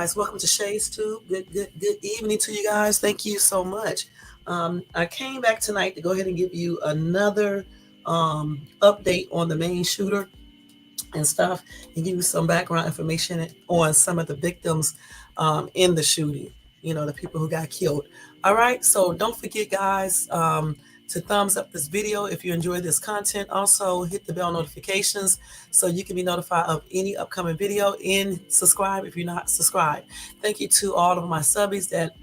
guys. Welcome to Shay's Tube. Good evening to you guys. Thank you so much. I came back tonight to go ahead and give you another update on the Maine shooter and stuff, and give you some background information on some of the victims in the shooting. You know, the people who got killed. All right. So don't forget, guys, to thumbs up this video if you enjoy this content. Also, hit the bell notifications so you can be notified of any upcoming video, and subscribe if you're not subscribed. Thank you to all of my subbies that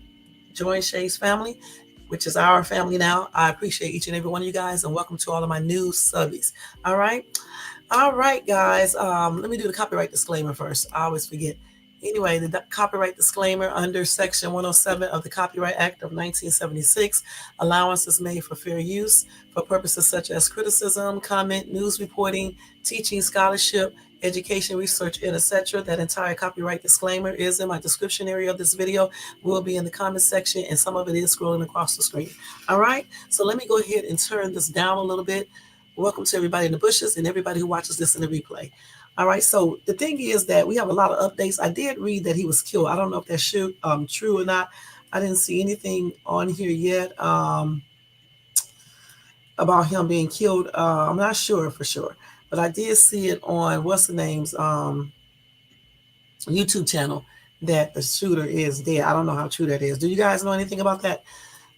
joined Shay's family, which is our family now. I appreciate each and every one of you guys, and welcome to all of my new subbies. All right. All right, guys. Let me do the copyright disclaimer first. I always forget. Anyway, the copyright disclaimer under Section 107 of the Copyright Act of 1976, allowance is made for fair use for purposes such as criticism, comment, news reporting, teaching, scholarship, education, research, and etc. That entire copyright disclaimer is in my description area of this video, will be in the comment section, and some of it is scrolling across the screen. All right, so let me go ahead and turn this down a little bit. Welcome to everybody in the bushes and everybody who watches this in the replay. All right, so the thing is that we have a lot of updates. I did read that he was killed. I don't know if that's true or not. I didn't see anything on here yet about him being killed. I'm not sure for sure, but I did see it on what's the name's YouTube channel that the shooter is dead. I don't know how true that is. Do you guys know anything about that?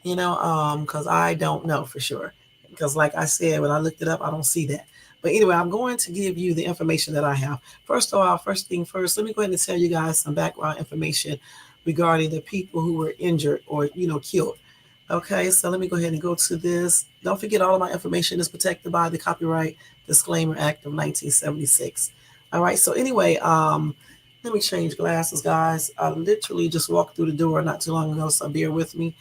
You know, because I don't know for sure. Because like I said, when I looked it up, I don't see that. But anyway, I'm going to give you the information that I have. First of all, first thing first, let me go ahead and tell you guys some background information regarding the people who were injured or, killed. Okay, so let me go ahead and go to this. Don't forget, all of my information is protected by the Copyright Disclaimer Act of 1976. All right, so anyway, let me change glasses, guys. I literally just walked through the door not too long ago, so bear with me.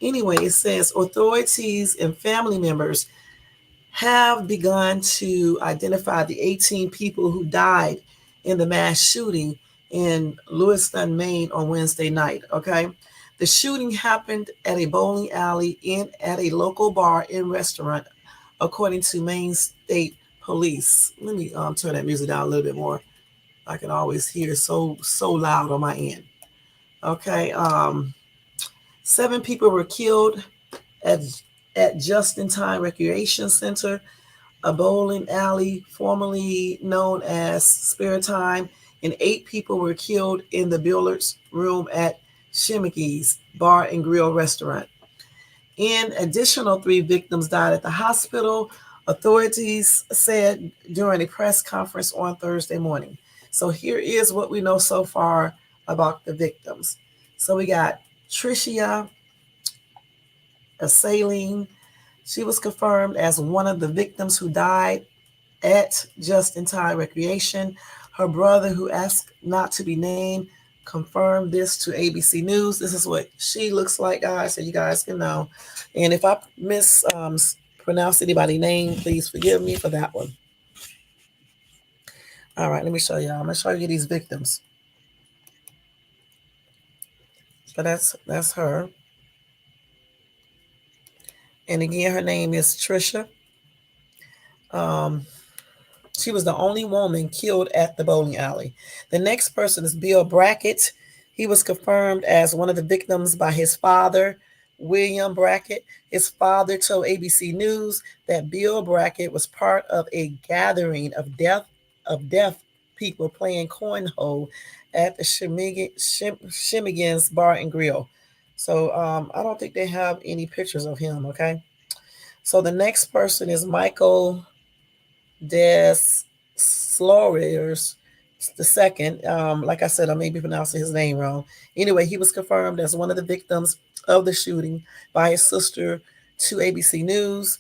Anyway, it says authorities and family members have begun to identify the 18 people who died in the mass shooting in Lewiston, Maine on Wednesday night. Okay. The shooting happened at a bowling alley and at a local bar and restaurant, according to Maine State Police. Let me turn that music down a little bit more. I can always hear so loud on my end. Okay. 7 people were killed at Just-in-Time Recreation Center, a bowling alley formerly known as Spare Time, and 8 people were killed in the billiards room at Shimmickey's Bar and Grill restaurant. An additional 3 victims died at the hospital, authorities said during a press conference on Thursday morning. So here is what we know so far about the victims. So we got Tricia Saline. She was confirmed as one of the victims who died at Just-in-Time Recreation. Her brother, who asked not to be named, confirmed this to ABC News. This is what she looks like, guys, so you guys can know. And if I mispronounce anybody's name, please forgive me for that one. All right, let me show y'all. I'm going to show you these victims. So that's her. And again, her name is Tricia. She was the only woman killed at the bowling alley. The next person is Bill Brackett. He was confirmed as one of the victims by his father, William Brackett. His father told ABC News that Bill Brackett was part of a gathering of deaf people playing cornhole at the Shimmigan's Bar and Grill. So I don't think they have any pictures of him, okay? So the next person is Michael Desloriers the second. Like I said, I may be pronouncing his name wrong. Anyway, he was confirmed as one of the victims of the shooting by his sister to ABC News.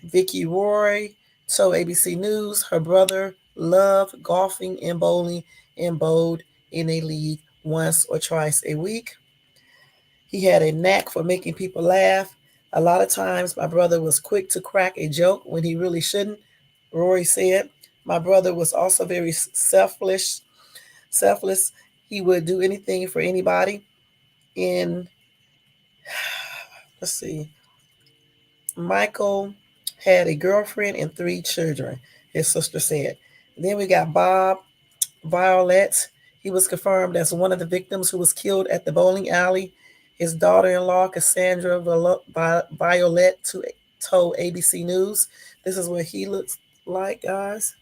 Vicky Roy told ABC News her brother loved golfing and bowling and bowled in a league once or twice a week. He had a knack for making people laugh. A lot of times my brother was quick to crack a joke when he really shouldn't, Rory said. My brother was also very selfless. He would do anything for anybody. And let's see, Michael had a girlfriend and 3 children, his sister said. Then we got Bob Violet. He was confirmed as one of the victims who was killed at the bowling alley. His daughter-in-law, Cassandra Violet, told ABC News. This is what he looks like, guys.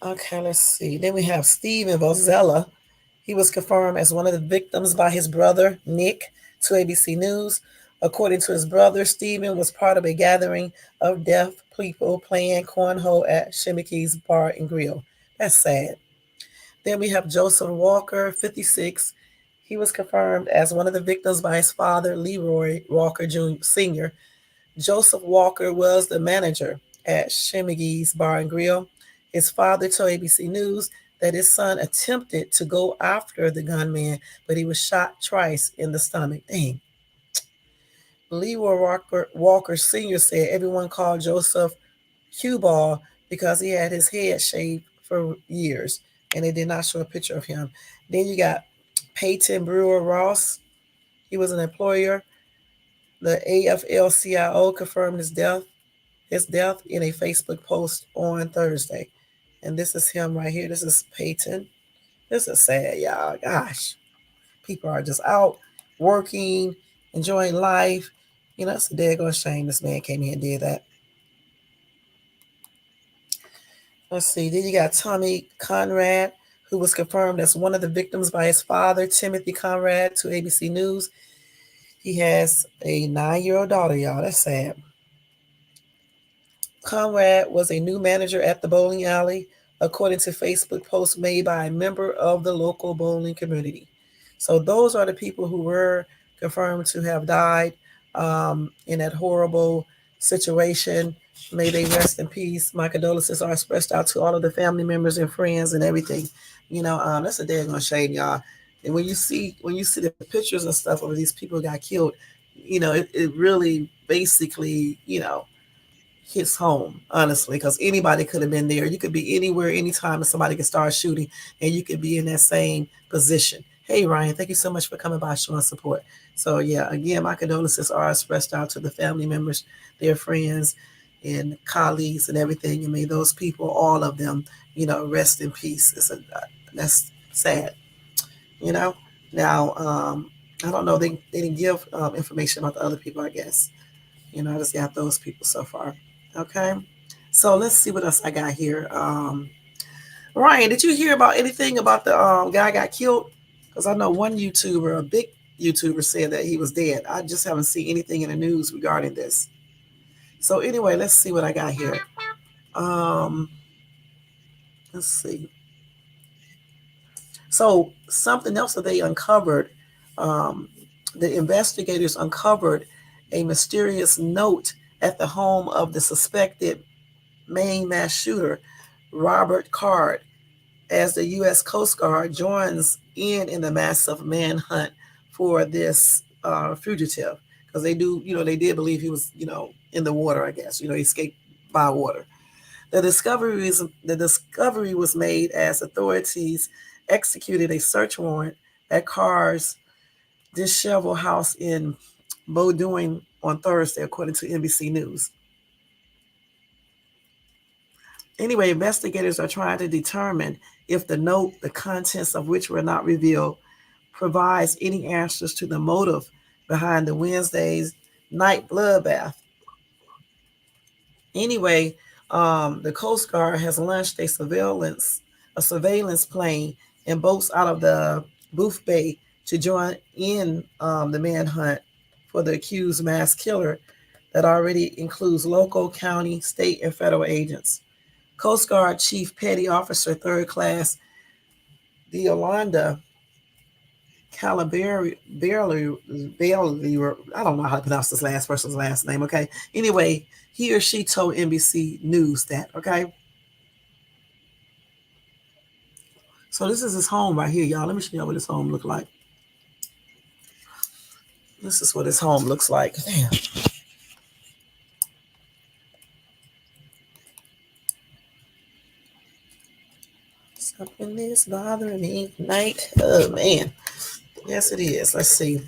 Okay, let's see. Then we have Steven Vozella. He was confirmed as one of the victims by his brother, Nick, to ABC News. According to his brother, Stephen was part of a gathering of deaf people playing cornhole at Shimiki's Bar and Grill. That's sad. Then we have Joseph Walker, 56. He was confirmed as one of the victims by his father, Leroy Walker Jr. Sr. Joseph Walker was the manager at Shimiki's Bar and Grill. His father told ABC News that his son attempted to go after the gunman, but he was shot twice in the stomach. Dang. Leroy Walker Sr. said everyone called Joseph cue ball because he had his head shaved for years, and they did not show a picture of him. Then you got Peyton Brewer Ross. He was an employer. The AFL-CIO confirmed his death in a Facebook post on Thursday. And this is him right here. This is Peyton. This is sad, y'all. Gosh. People are just out working, enjoying life. You know, it's a daggone shame this man came here and did that. Let's see. Then you got Tommy Conrad, who was confirmed as one of the victims by his father, Timothy Conrad, to ABC News. He has a 9-year-old daughter, y'all. That's sad. Conrad was a new manager at the bowling alley, according to Facebook posts made by a member of the local bowling community. So those are the people who were confirmed to have died in that horrible situation. May they rest in peace. My condolences are expressed out to all of the family members and friends and everything. You know, that's a daggone shame, y'all. And when you see the pictures and stuff of these people got killed, you know, it really basically, hits home, honestly, because anybody could have been there. You could be anywhere, anytime, and somebody could start shooting, and you could be in that same position. Hey, Ryan, thank you so much for coming by, showing support. So, yeah, again, my condolences are expressed out to the family members, their friends, and colleagues, and everything. And may those people, all of them, rest in peace. That's sad, you know. Now, I don't know. They didn't give information about the other people, I guess. I just got those people so far. Okay. So let's see what else I got here. Ryan, did you hear about anything about the guy got killed? Because I know one YouTuber, a big YouTuber, said that he was dead. I just haven't seen anything in the news regarding this. So anyway, let's see what I got here. Um, let's see. So something else that they uncovered, the investigators uncovered a mysterious note at the home of the suspected Maine mass shooter, Robert Card, as the U.S. Coast Guard joins in the massive manhunt for this fugitive. Because they did believe he was, in the water, I guess. He escaped by water. The discovery was made as authorities executed a search warrant at Carr's disheveled house in Bowdoin on Thursday, according to NBC News. Anyway, investigators are trying to determine if the note, the contents of which were not revealed, provides any answers to the motive behind the Wednesday's night bloodbath. Anyway, the Coast Guard has launched a surveillance plane and boats out of the Booth Bay to join in the manhunt for the accused mass killer that already includes local, county, state, and federal agents. Coast Guard Chief Petty Officer Third Class Deolanda Calaberry, I don't know how to pronounce this last person's last name, okay? Anyway, he or she told NBC News that, okay? So this is his home right here, y'all. Let me show you what his home look like. This is what his home looks like. Damn. Something is bothering me tonight. Oh, man. Yes, it is. Let's see.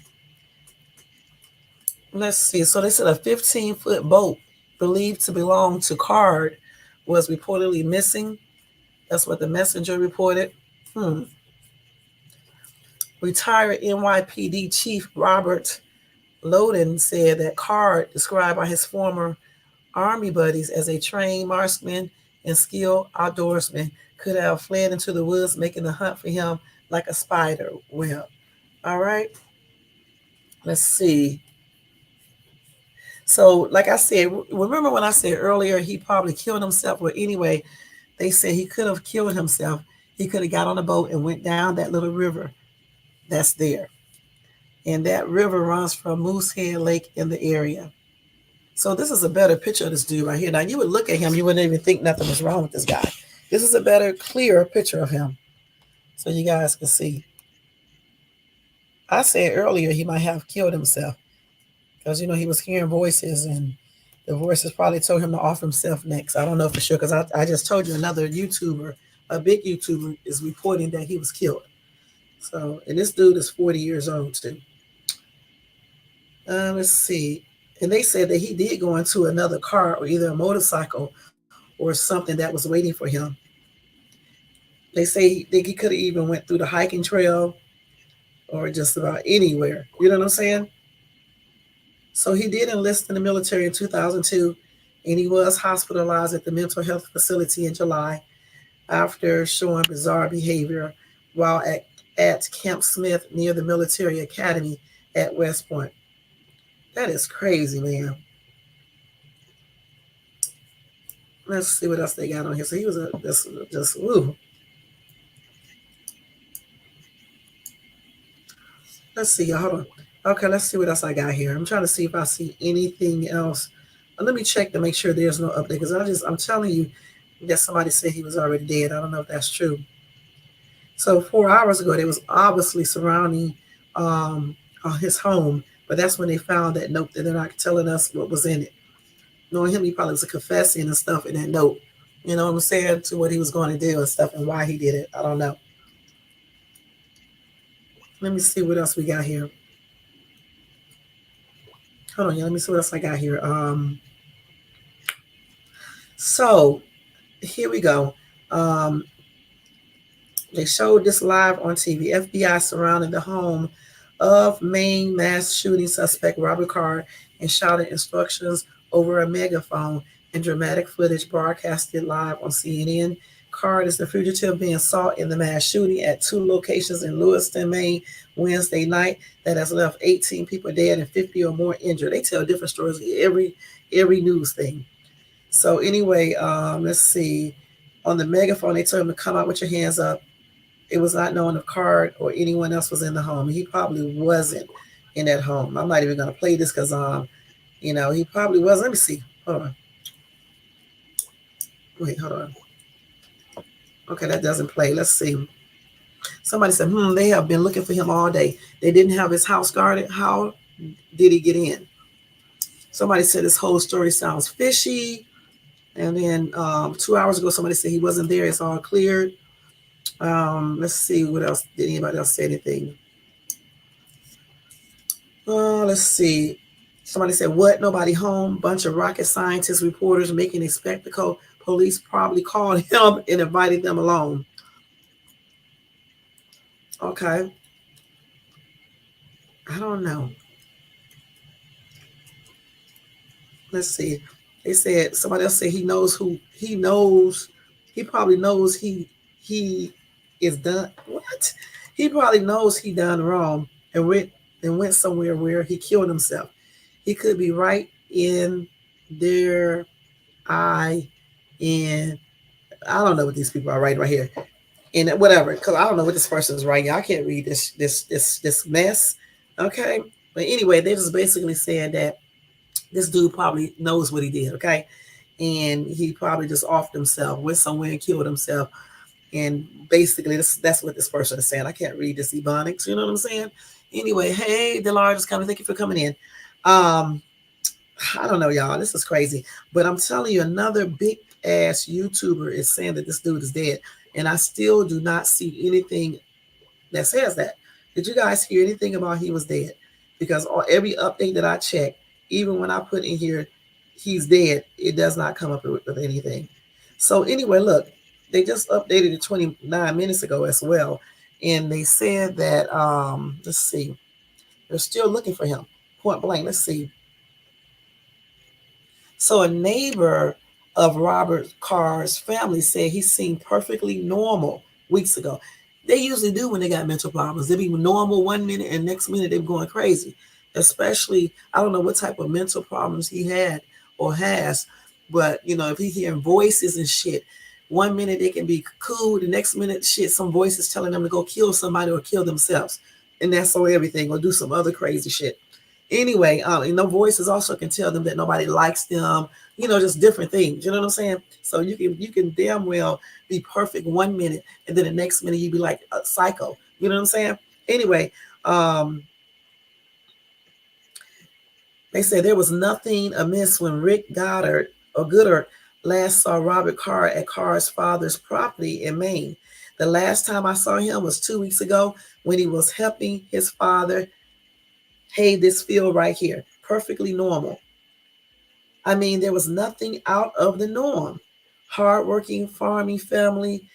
So they said a 15-foot boat believed to belong to Card was reportedly missing. That's what the messenger reported. Hmm. Retired NYPD Chief Robert Loden said that Card, described by his former Army buddies as a trained marksman and skilled outdoorsman, could have fled into the woods, making the hunt for him like a spider web. All right, let's see. So, like I said, remember when I said earlier he probably killed himself? Well, anyway, they said he could have killed himself. He could have got on a boat and went down that little river that's there. And that river runs from Moosehead Lake in the area. So this is a better picture of this dude right here. Now you would look at him, you wouldn't even think nothing was wrong with this guy. This is a better, clearer picture of him. So you guys can see. I said earlier he might have killed himself because he was hearing voices and the voices probably told him to off himself next. I don't know for sure because I just told you another YouTuber, a big YouTuber, is reporting that he was killed. So, and this dude is 40 years old too. Let's see. And they said that he did go into another car or either a motorcycle or something that was waiting for him. They say he could have even went through the hiking trail or just about anywhere. You know what I'm saying? So he did enlist in the military in 2002, and he was hospitalized at the mental health facility in July after showing bizarre behavior while at Camp Smith near the military academy at West Point. That is crazy, man. Let's see what else they got on here. So he was just woo. Let's see, y'all. Hold on. Okay, let's see what else I got here. I'm trying to see if I see anything else. Let me check to make sure there's no update because I'm telling you that somebody said he was already dead. I don't know if that's true. So 4 hours ago, they was obviously surrounding um, his home, but that's when they found that note that they're not telling us what was in it. Knowing him, he probably was confessing and stuff in that note. You know what I'm saying? To what he was going to do and stuff and why he did it. I don't know. Let me see what else we got here. Hold on, y'all. Let me see what else I got here. So here we go. They showed this live on TV. FBI surrounded the home of Maine mass shooting suspect Robert Card and shouted instructions over a megaphone and dramatic footage broadcasted live on CNN. Card is the fugitive being sought in the mass shooting at 2 locations in Lewiston, Maine, Wednesday night that has left 18 people dead and 50 or more injured. They tell different stories every news thing. So anyway, let's see. On the megaphone, they told him to come out with your hands up. It was not known if Card or anyone else was in the home. He probably wasn't in that home. I'm not even going to play this because, he probably was. Let me see. Hold on. Wait, hold on. Okay, that doesn't play. Let's see. Somebody said, they have been looking for him all day. They didn't have his house guarded. How did he get in? Somebody said this whole story sounds fishy. And then 2 hours ago, somebody said he wasn't there. It's all cleared. Let's see what else. Did anybody else say anything? Let's see. Somebody said, what? Nobody home. Bunch of rocket scientists, reporters making a spectacle. Police probably called him and invited them along. Okay. I don't know. Let's see. They said somebody else said he knows who he knows. He probably knows he is done. What? He probably knows he done wrong and went somewhere where he killed himself. He could be right in their eye. And I don't know what these people are writing right here. And whatever, because I don't know what this person is writing. I can't read this mess. Okay. But anyway, they're just basically saying that this dude probably knows what he did, okay? And he probably just offed himself, went somewhere and killed himself. And basically, that's what this person is saying. I can't read this ebonics, you know what I'm saying? Anyway, hey, Delar, just coming. Thank you for coming in. I don't know, y'all. This is crazy. But I'm telling you, another big ass YouTuber is saying that this dude is dead. And I still do not see anything that says that. Did you guys hear anything about he was dead? Because every update that I checked, even when I put in here he's dead. It does not come up with anything. So anyway, look, they just updated it 29 minutes ago as well, and they said that let's see, they're still looking for him. Point blank. Let's see. So a neighbor of Robert Carr's family said he seemed perfectly normal weeks ago. They usually do when they got mental problems. They be normal 1 minute and next minute they're going crazy. Especially, I don't know what type of mental problems he had or has, but if he hearing voices and shit, 1 minute they can be cool, the next minute shit, some voices telling them to go kill somebody or kill themselves. And that's on everything, or do some other crazy shit. Anyway, voices also can tell them that nobody likes them, just different things. You know what I'm saying? So you can damn well be perfect 1 minute, and then the next minute you be like a psycho. You know what I'm saying? Anyway, they said there was nothing amiss when Rick Goddard last saw Robert Carr at Carr's father's property in Maine. The last time I saw him was 2 weeks ago when he was helping his father hay this field right here. Perfectly normal. I mean, there was nothing out of the norm. Hardworking farming family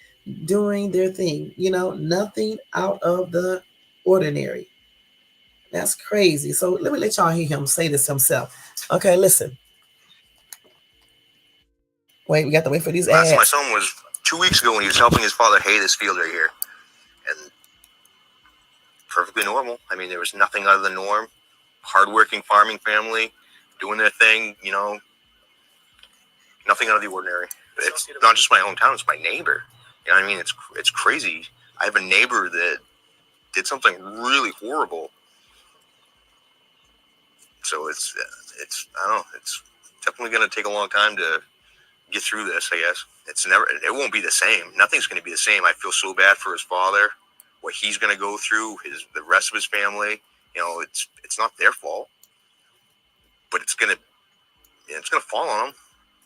doing their thing, nothing out of the ordinary. That's crazy. So let me let y'all hear him say this himself. Okay, listen. Wait, we got to wait for these ads. My son was 2 weeks ago when he was helping his father hay this field right here. And perfectly normal. I mean, there was nothing out of the norm. Hardworking farming family doing their thing, nothing out of the ordinary. It's not just my hometown, it's my neighbor. You know what I mean? It's crazy. I have a neighbor that did something really horrible. So it's I don't know, it's definitely going to take a long time to get through this, I guess. It won't be the same. Nothing's going to be the same. I feel so bad for his father, what he's going to go through, the rest of his family. It's not their fault, but it's going to fall on them.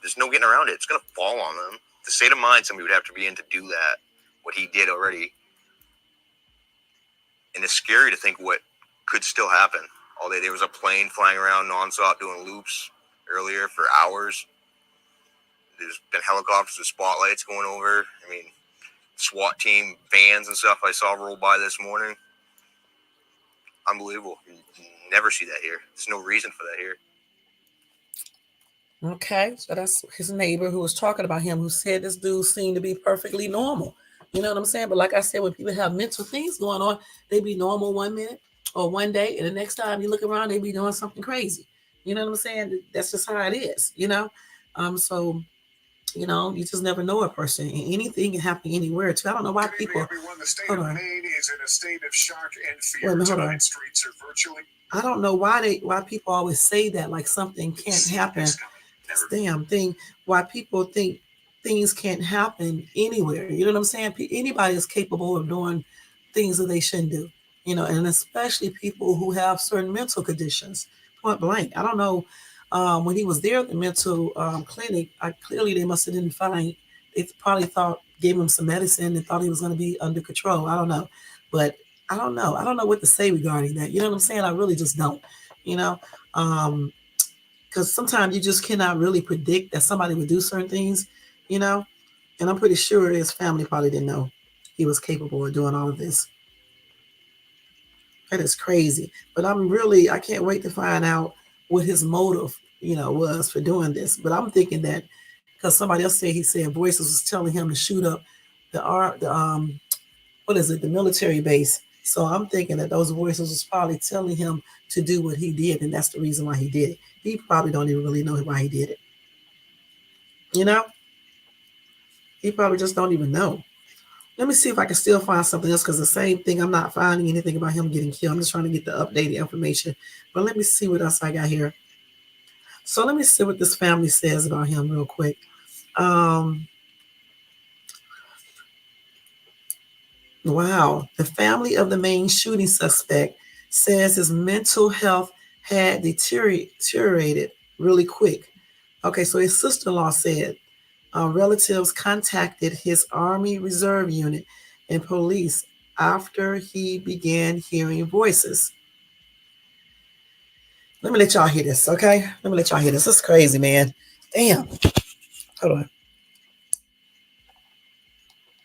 There's no getting around it. It's going to fall on them. The state of mind somebody would have to be in to do that, what he did already. And it's scary to think what could still happen. All day there was a plane flying around nonstop doing loops earlier for hours. There's been helicopters with spotlights going over. I mean, SWAT team vans and stuff I saw roll by this morning. Unbelievable. You never see that here. There's no reason for that here. Okay, so that's his neighbor who was talking about him, who said this dude seemed to be perfectly normal. You know what I'm saying? But like I said, when people have mental things going on, they be normal 1 minute or one day, and the next time you look around, they be doing something crazy. You know what I'm saying? That's just how it is, So, you just never know a person. And anything can happen anywhere, too. I don't know why people... Everyone, the state of Maine is in a state of shock and fear. Tonight, streets are virtually... I don't know why people always say that, like something can't happen. This damn thing. Why people think things can't happen anywhere. You know what I'm saying? Anybody is capable of doing things that they shouldn't do. And especially people who have certain mental conditions. Point blank. I don't know. When he was there at the mental clinic, clearly they must have didn't find. They probably gave him some medicine and thought he was going to be under control. I don't know, but I don't know. I don't know what to say regarding that. You know what I'm saying? I really just don't. Because sometimes you just cannot really predict that somebody would do certain things. And I'm pretty sure his family probably didn't know he was capable of doing all of this. That is crazy. But I can't wait to find out what his motive, was for doing this. But I'm thinking that because somebody else he said voices was telling him to shoot up the military base. So I'm thinking that those voices was probably telling him to do what he did, and that's the reason why he did it. He probably don't even really know why he did it. He probably just don't even know. Let me see if I can still find something else, because the same thing, I'm not finding anything about him getting killed. I'm just trying to get the updated information. But let me see what else I got here. So let me see what this family says about him real quick. Wow. The family of the Maine shooting suspect says his mental health had deteriorated really quick. Okay, so his sister-in-law said relatives contacted his Army Reserve unit and police after he began hearing voices. Let me let y'all hear this, okay? Let me let y'all hear this. This is crazy, man. Damn. Hold on.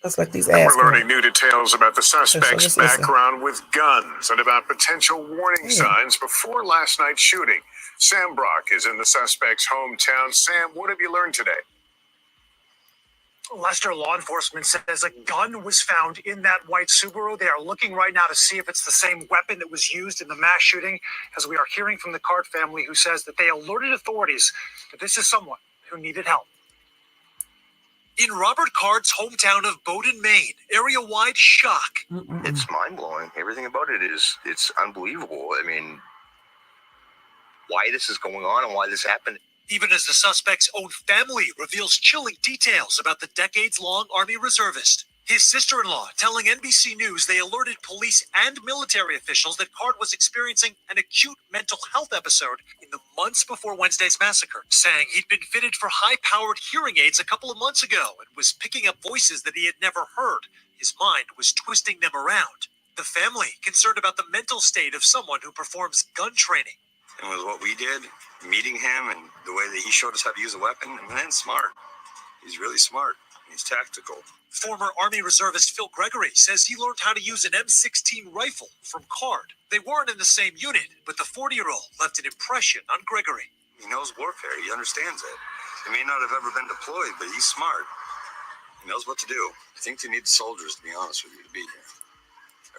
That's like these ads. We're learning new details about the suspect's so background with guns and about potential warning signs before last night's shooting. Sam Brock is in the suspect's hometown. Sam, what have you learned today? Lester, law enforcement says a gun was found in that white Subaru. They are looking right now to see if it's the same weapon that was used in the mass shooting, as we are hearing from the Card family, who says that they alerted authorities that this is someone who needed help. In Robert Card's hometown of Bowdoin, Maine, area-wide shock. It's mind-blowing. Everything about it it's unbelievable. I mean, why this is going on and why this happened. Even as the suspect's own family reveals chilling details about the decades-long Army reservist. His sister-in-law telling NBC News they alerted police and military officials that Card was experiencing an acute mental health episode in the months before Wednesday's massacre, saying he'd been fitted for high-powered hearing aids a couple of months ago and was picking up voices that he had never heard. His mind was twisting them around. The family concerned about the mental state of someone who performs gun training. And with what we did, meeting him and the way that he showed us how to use a weapon, and man's smart. He's really smart. He's tactical. Former Army reservist Phil Gregory says he learned how to use an M16 rifle from Card. They weren't in the same unit, but the 40-year-old left an impression on Gregory. He knows warfare. He understands it. He may not have ever been deployed, but he's smart. He knows what to do. I think they need soldiers, to be honest with you, to be here.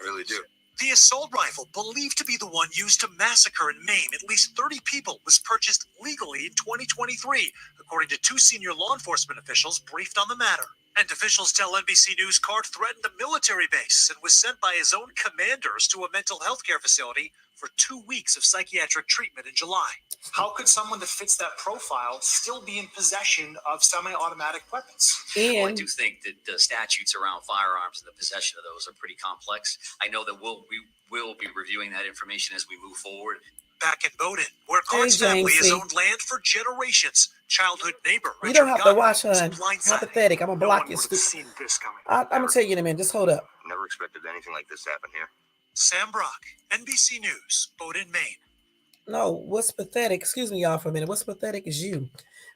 I really do. The assault rifle, believed to be the one used to massacre in Maine at least 30 people, was purchased legally in 2023, according to two senior law enforcement officials briefed on the matter. And officials tell NBC News Card threatened a military base and was sent by his own commanders to a mental health care facility for 2 weeks of psychiatric treatment in July. How could someone that fits that profile still be in possession of semi-automatic weapons? Well, I do think that the statutes around firearms and the possession of those are pretty complex. I know that we will be reviewing that information as we move forward. Back in Bowdoin, where Card's family has owned land for generations. Childhood neighbor Richard, you don't have to watch her. How pathetic. I'm gonna block you. I'm gonna tell you in a minute. Just hold up. Never expected anything like this to happen here. Sam Brock, NBC News, Bowdoin, Maine. No, what's pathetic? Excuse me, y'all, for a minute. What's pathetic is you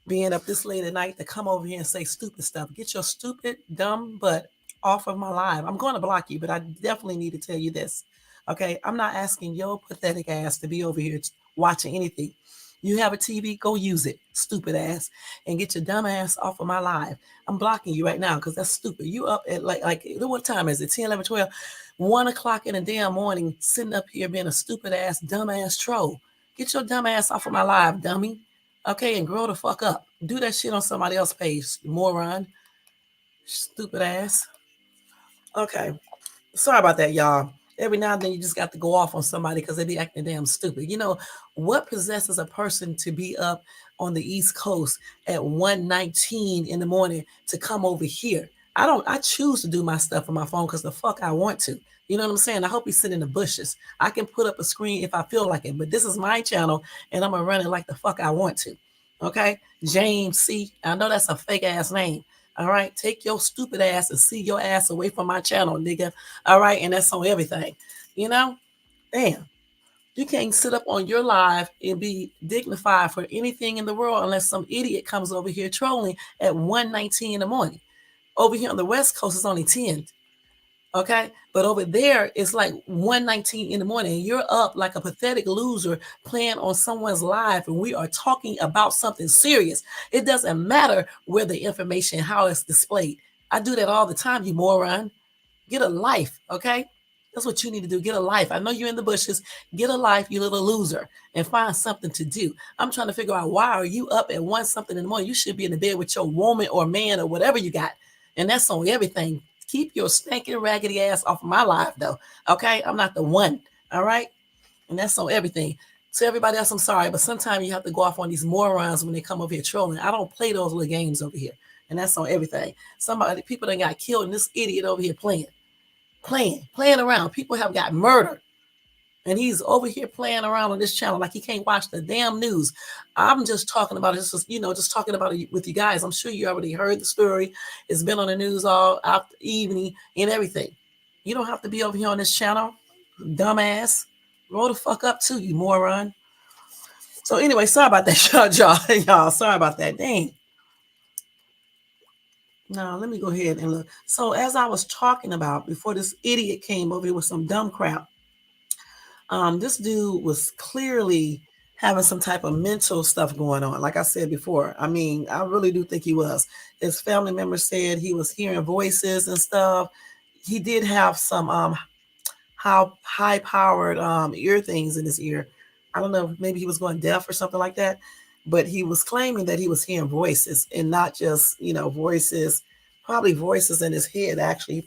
being up this late at night to come over here and say stupid stuff. Get your stupid, dumb butt off of my live. I'm going to block you, but I definitely need to tell you this. Okay, I'm not asking your pathetic ass to be over here watching anything. You have a TV, go use it, stupid ass, and get your dumb ass off of my live. I'm blocking you right now because that's stupid. You up at like what time is it? 10, 11, 12, 1 o'clock in the damn morning, sitting up here being a stupid ass, dumb ass troll. Get your dumb ass off of my live, dummy. Okay, and grow the fuck up. Do that shit on somebody else's page, moron. Stupid ass. Okay. Sorry about that, y'all. Every now and then you just got to go off on somebody because they be acting damn stupid. You know, what possesses a person to be up on the East Coast at 1:19 in the morning to come over here? I choose to do my stuff on my phone because the fuck I want to. You know what I'm saying? I hope he's sitting in the bushes. I can put up a screen if I feel like it, but this is my channel and I'm gonna run it like the fuck I want to. Okay? James C. I know that's a fake ass name. All right, take your stupid ass and see your ass away from my channel, nigga. All right, and that's on everything. You know? Damn. You can't sit up on your live and be dignified for anything in the world unless some idiot comes over here trolling at 1:19 in the morning. Over here on the West Coast, it's only 10. Okay, but over there it's like 1:19 in the morning. You're up like a pathetic loser playing on someone's live, and we are talking about something serious. It doesn't matter where the information, how it's displayed. I do that all the time, you moron. Get a life, okay? That's what you need to do. Get a life. I know you're in the bushes. Get a life, you little loser, and find something to do. I'm trying to figure out why are you up at 1 something in the morning? You should be in the bed with your woman or man or whatever you got, and that's on everything. Keep your stinking raggedy ass off of my life, though. Okay? I'm not the one. All right? And that's on everything. So everybody else, I'm sorry, but sometimes you have to go off on these morons when they come over here trolling. I don't play those little games over here. And that's on everything. People that got killed and this idiot over here playing around. People have got murdered. And he's over here playing around on this channel like he can't watch the damn news. I'm just talking about it, just talking about it with you guys. I'm sure you already heard the story. It's been on the news all after evening and everything. You don't have to be over here on this channel, dumbass. Roll the fuck up too, you moron. So anyway, sorry about that, y'all. Sorry about that. Dang. Now let me go ahead and look. So as I was talking about before this idiot came over here with some dumb crap, this dude was clearly having some type of mental stuff going on. Like I said before, I mean, I really do think he was. His family members said he was hearing voices and stuff. He did have some how high powered ear things in his ear. I don't know, maybe he was going deaf or something like that. But he was claiming that he was hearing voices and not just, voices, probably voices in his head. Actually,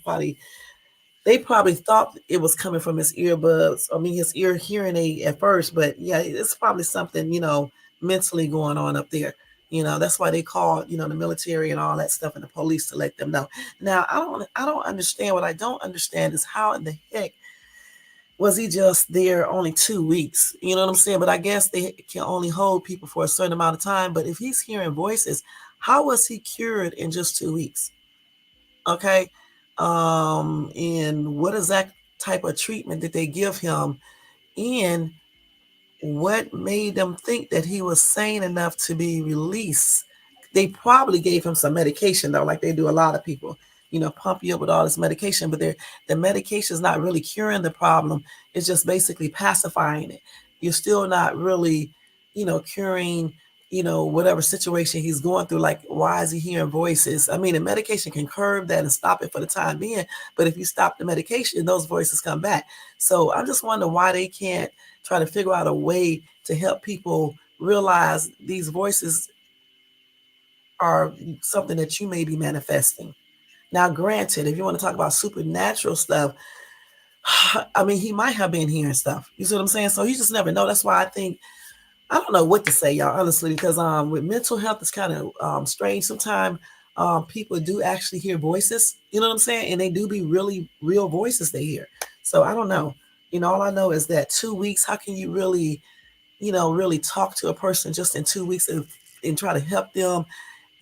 they probably thought it was coming from his earbuds. I mean, his ear hearing aid at first, but yeah, it's probably something, mentally going on up there. That's why they called, the military and all that stuff and the police to let them know. Now, I don't understand. What I don't understand is how in the heck was he just there only 2 weeks? You know what I'm saying? But I guess they can only hold people for a certain amount of time. But if he's hearing voices, how was he cured in just 2 weeks? Okay. And what exact type of treatment did they give him? And what made them think that he was sane enough to be released? They probably gave him some medication, though, like they do a lot of people, pump you up with all this medication, but the medication is not really curing the problem. It's just basically pacifying it. You're still not really, curing, whatever situation he's going through. Like, why is he hearing voices? I mean, the medication can curb that and stop it for the time being. But if you stop the medication, those voices come back. So I just wonder why they can't try to figure out a way to help people realize these voices are something that you may be manifesting. Now, granted, if you want to talk about supernatural stuff, I mean, he might have been hearing stuff. You see what I'm saying? So you just never know. That's why I don't know what to say, y'all, honestly, because with mental health, it's kind of strange. Sometimes people do actually hear voices, you know what I'm saying? And they do be really real voices they hear. So I don't know. All I know is that 2 weeks, how can you really, really talk to a person just in 2 weeks and try to help them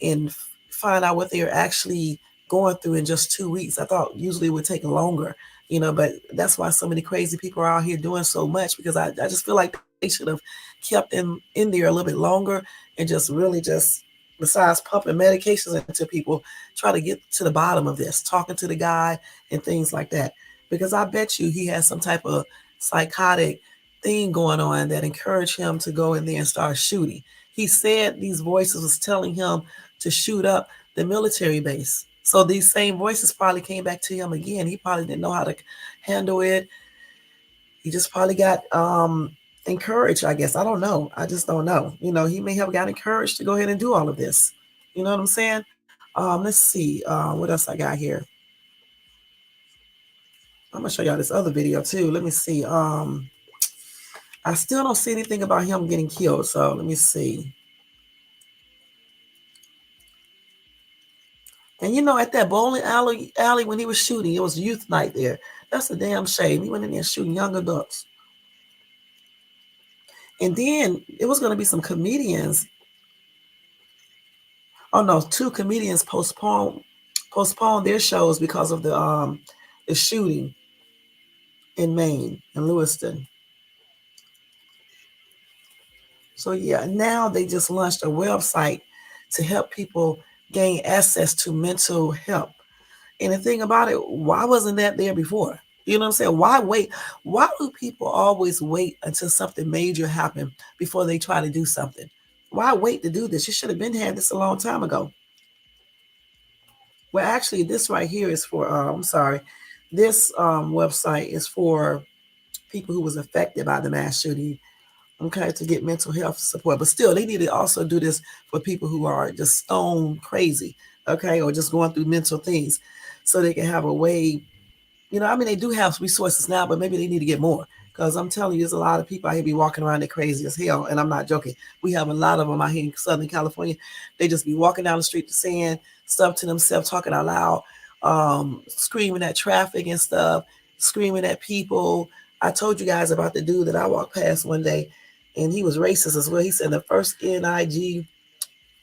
and find out what they're actually going through in just 2 weeks? I thought usually it would take longer, but that's why so many crazy people are out here doing so much, because I just feel like they should have kept them in there a little bit longer and just really just, besides pumping medications into people, try to get to the bottom of this, talking to the guy and things like that. Because I bet you he has some type of psychotic thing going on that encouraged him to go in there and start shooting. He said these voices was telling him to shoot up the military base. So these same voices probably came back to him again. He probably didn't know how to handle it. He just probably got encouraged, I guess. I don't know. I just don't know. He may have got encouraged to go ahead and do all of this. You know what I'm saying? Let's see. What else I got here? I'm gonna show y'all this other video too. Let me see. I still don't see anything about him getting killed. So let me see. And at that bowling alley when he was shooting, it was youth night there. That's a damn shame. He went in there shooting young adults. And then it was going to be some comedians. Oh no, 2 comedians postponed their shows because of the shooting in Maine, in Lewiston. So yeah, now they just launched a website to help people gain access to mental help. And the thing about it, why wasn't that there before? You know what I'm saying? Why wait? Why do people always wait until something major happened before they try to do something? Why wait to do this? You should have been had this a long time ago. Well, actually, this right here is for, I'm sorry, this website is for people who was affected by the mass shooting, okay, to get mental health support. But still, they need to also do this for people who are just stone crazy, okay, or just going through mental things, so they can have a way. I mean, they do have resources now, but maybe they need to get more. Because I'm telling you, there's a lot of people out here be walking around that crazy as hell, and I'm not joking. We have a lot of them out here in Southern California. They just be walking down the street saying stuff to themselves, talking out loud, screaming at traffic and stuff, screaming at people. I told you guys about the dude that I walked past one day, and he was racist as well. He said the first NIG,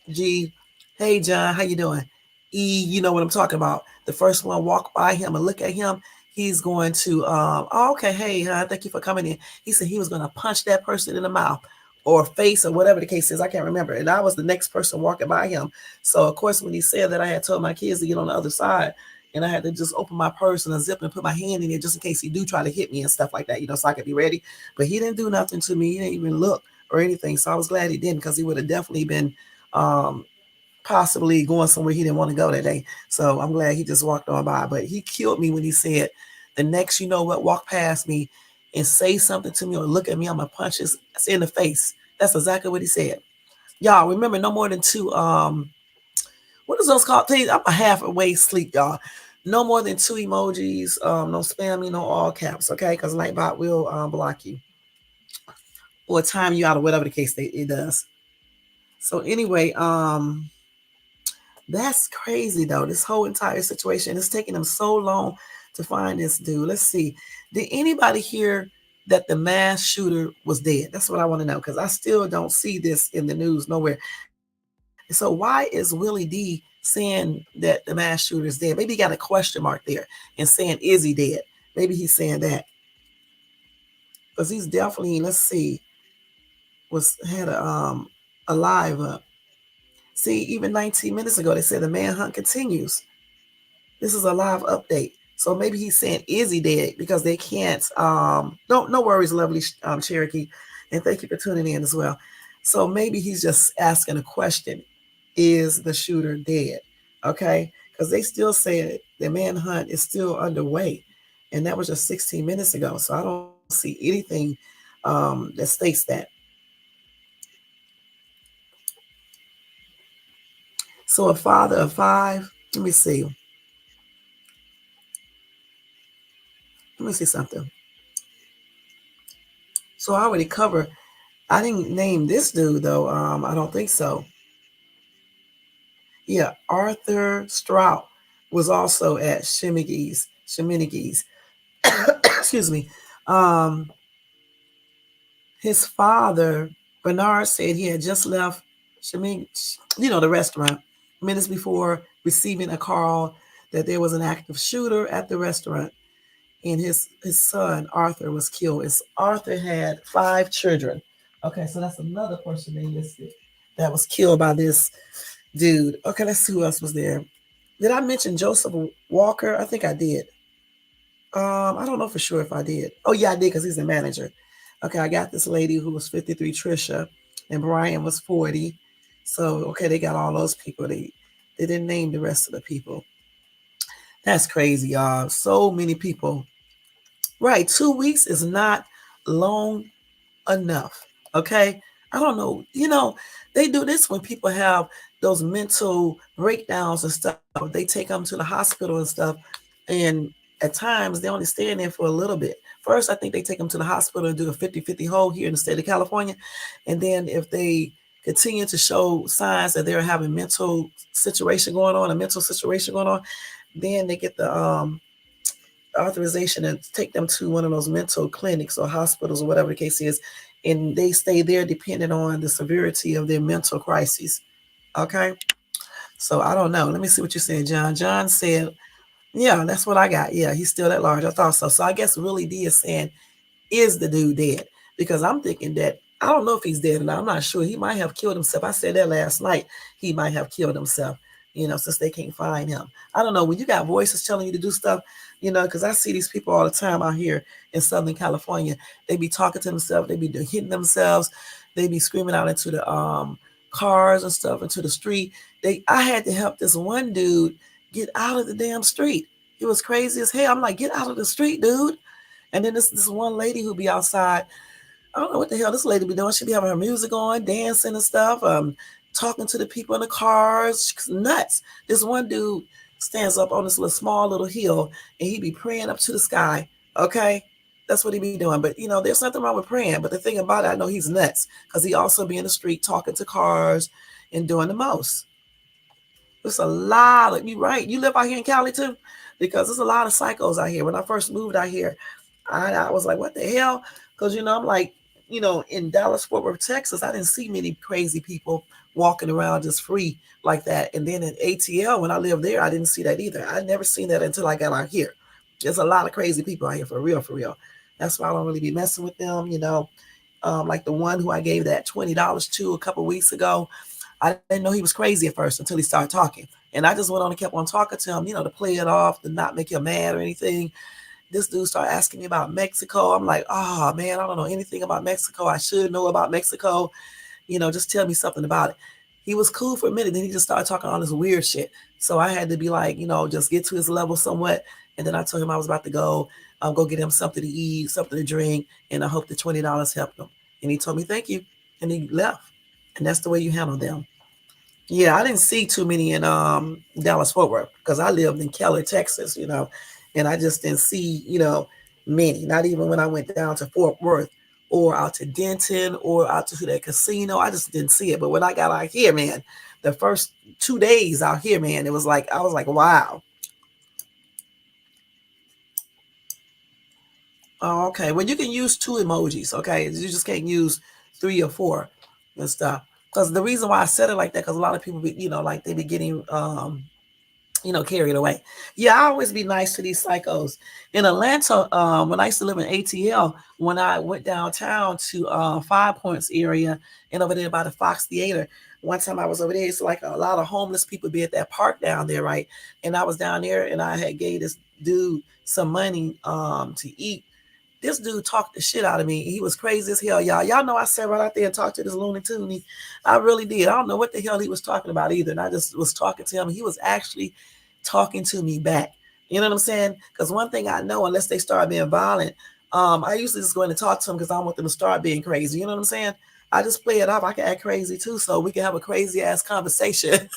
hey John, how you doing? E, you know what I'm talking about. The first one walk by him and look at him, he's going to, oh, okay, hey, thank you for coming in. He said he was going to punch that person in the mouth. or face or whatever the case is. I can't remember. And I was the next person walking by him. So of course, when he said that, I had told my kids to get on the other side, and I had to just open my purse and unzip and put my hand in there just in case he do try to hit me and stuff like that, so I could be ready. But he didn't do nothing to me. He didn't even look or anything. So I was glad he didn't, because he would have definitely been possibly going somewhere he didn't want to go that day. So I'm glad he just walked on by. But he killed me when he said, the next, walk past me and say something to me or look at me, I'm gonna punch his in the face. That's exactly what he said. Y'all remember, no more than two what is those called? Please, I'm a halfway asleep, y'all. No more than 2 emojis, no spamming, no all caps, okay? Because Nightbot will block you or time you out or whatever the case it does. So anyway, that's crazy though. This whole entire situation, it's taking them so long to find this dude. Let's see. Did anybody hear that the mass shooter was dead? That's what I want to know, because I still don't see this in the news nowhere. So why is Willie D saying that the mass shooter is dead? Maybe he got a question mark there and saying, is he dead? Maybe he's saying that. Because he's definitely, let's see, had a live up. See, even 19 minutes ago, they said the manhunt continues. This is a live update. So maybe he's saying, is he dead? Because they can't, no worries, lovely Cherokee. And thank you for tuning in as well. So maybe he's just asking a question. Is the shooter dead? Okay. Because they still say the manhunt is still underway. And that was just 16 minutes ago. So I don't see anything that states that. So a father of 5, let me see. Let me see something. So I already covered. I didn't name this dude though. I don't think so. Yeah, Arthur Strout was also at Shemigi's. Excuse me. His father, Bernard, said he had just left the restaurant, minutes before receiving a call that there was an active shooter at the restaurant, and his son Arthur was killed. Arthur had 5 children. Okay, so that's another person they listed that was killed by this dude. Okay, let's see who else was there. Did I mention Joseph Walker? I think I did. I don't know for sure if I did. Oh yeah, I did, because he's the manager. Okay, I got this lady who was 53, Trisha, and Brian was 40. So okay, they got all those people. They didn't name the rest of the people. That's crazy, y'all. So many people. Right, 2 weeks is not long enough. Okay, I don't know. They do this when people have those mental breakdowns and stuff. They take them to the hospital and stuff, and at times they only stay in there for a little bit. First, I think they take them to the hospital and do a 50-50 hold here in the state of California, and then if they continue to show signs that they're having a mental situation going on, then they get the authorization to take them to one of those mental clinics or hospitals or whatever the case is, and they stay there depending on the severity of their mental crises. Okay, so I don't know. Let me see what you said, John. John said, yeah, that's what I got. Yeah, he's still that large. I thought so. So I guess Willie D is saying, is the dude dead? Because I'm thinking that, I don't know if he's dead or not. I'm not sure. He might have killed himself. I said that last night. He might have killed himself, since they can't find him. I don't know. When you got voices telling you to do stuff, because I see these people all the time out here in Southern California. They be talking to themselves. They be hitting themselves. They be screaming out into the cars and stuff, into the street. I had to help this one dude get out of the damn street. It was crazy as hell. I'm like, get out of the street, dude. And then this one lady who be outside, I don't know what the hell this lady be doing. She be having her music on, dancing and stuff, talking to the people in the cars. Nuts. This one dude stands up on this small little hill, and he be praying up to the sky. Okay, that's what he be doing. But there's nothing wrong with praying. But the thing about it, I know he's nuts, because he also be in the street talking to cars and doing the most. There's a lot of, you right. You live out here in Cali too, because there's a lot of psychos out here. When I first moved out here, I was like, what the hell? Because I'm like, in Dallas, Fort Worth, Texas, I didn't see many crazy people walking around just free like that. And then in ATL, when I lived there, I didn't see that either. I never seen that until I got out here. There's a lot of crazy people out here, for real, for real. That's why I don't really be messing with them. like the one who I gave that $20 to a couple weeks ago. I didn't know he was crazy at first until he started talking. And I just went on and kept on talking to him, to play it off, to not make him mad or anything. This dude started asking me about Mexico. I'm like, oh man, I don't know anything about Mexico. I should know about Mexico. Just tell me something about it. He was cool for a minute, then he just started talking all this weird shit. So I had to be like, just get to his level somewhat. And then I told him I was about to go get him something to eat, something to drink, and I hope the $20 helped him. And he told me thank you, and he left. And that's the way you handle them. Yeah, I didn't see too many in Dallas Fort Worth because I lived in Keller, Texas, and I just didn't see, many. Not even when I went down to Fort Worth or out to Denton or out to that casino. I just didn't see it. But when I got out here, man, the first 2 days out here, man, it was like I was like, wow. Oh, okay. Well, you can use 2 emojis, okay? You just can't use 3 or 4 and stuff. Because the reason why I said it like that, because a lot of people, be, like they be getting, carried away. Yeah, I always be nice to these psychos. In Atlanta, when I used to live in ATL, when I went downtown to Five Points area and over there by the Fox Theater, one time I was over there, it's like a lot of homeless people be at that park down there, right? And I was down there and I had gave this dude some money to eat. This dude talked the shit out of me. He was crazy as hell, y'all. Y'all know I sat right out there and talked to this Looney Tune. I really did. I don't know what the hell he was talking about either. And I just was talking to him. He was actually talking to me back. You know what I'm saying? Because one thing I know, unless they start being violent, I usually just go in and talk to them because I don't want them to start being crazy. You know what I'm saying? I just play it off. I can act crazy too, so we can have a crazy ass conversation.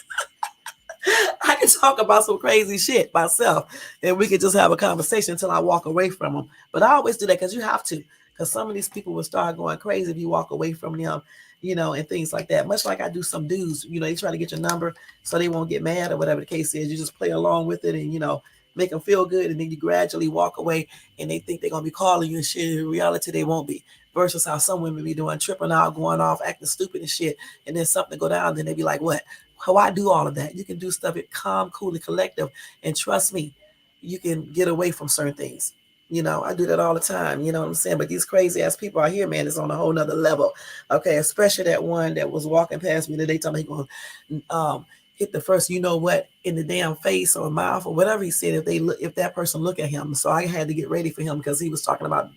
I can talk about some crazy shit myself and we could just have a conversation until I walk away from them. But I always do that because you have to, because some of these people will start going crazy if you walk away from them, and things like that. Much like I do some dudes, they try to get your number so they won't get mad or whatever the case is. You just play along with it and, make them feel good. And then you gradually walk away and they think they're going to be calling you and shit. In reality, they won't be. Versus how some women be doing, tripping out, going off, acting stupid and shit. And then something go down, then they be like, what? How I do all of that. You can do stuff at calm, cool, and collective. And trust me, you can get away from certain things. I do that all the time. You know what I'm saying? But these crazy ass people out here, man, is on a whole nother level. Okay, especially that one that was walking past me today, telling me he going hit the first, in the damn face or mouth or whatever he said. If that person look at him, so I had to get ready for him because he was talking about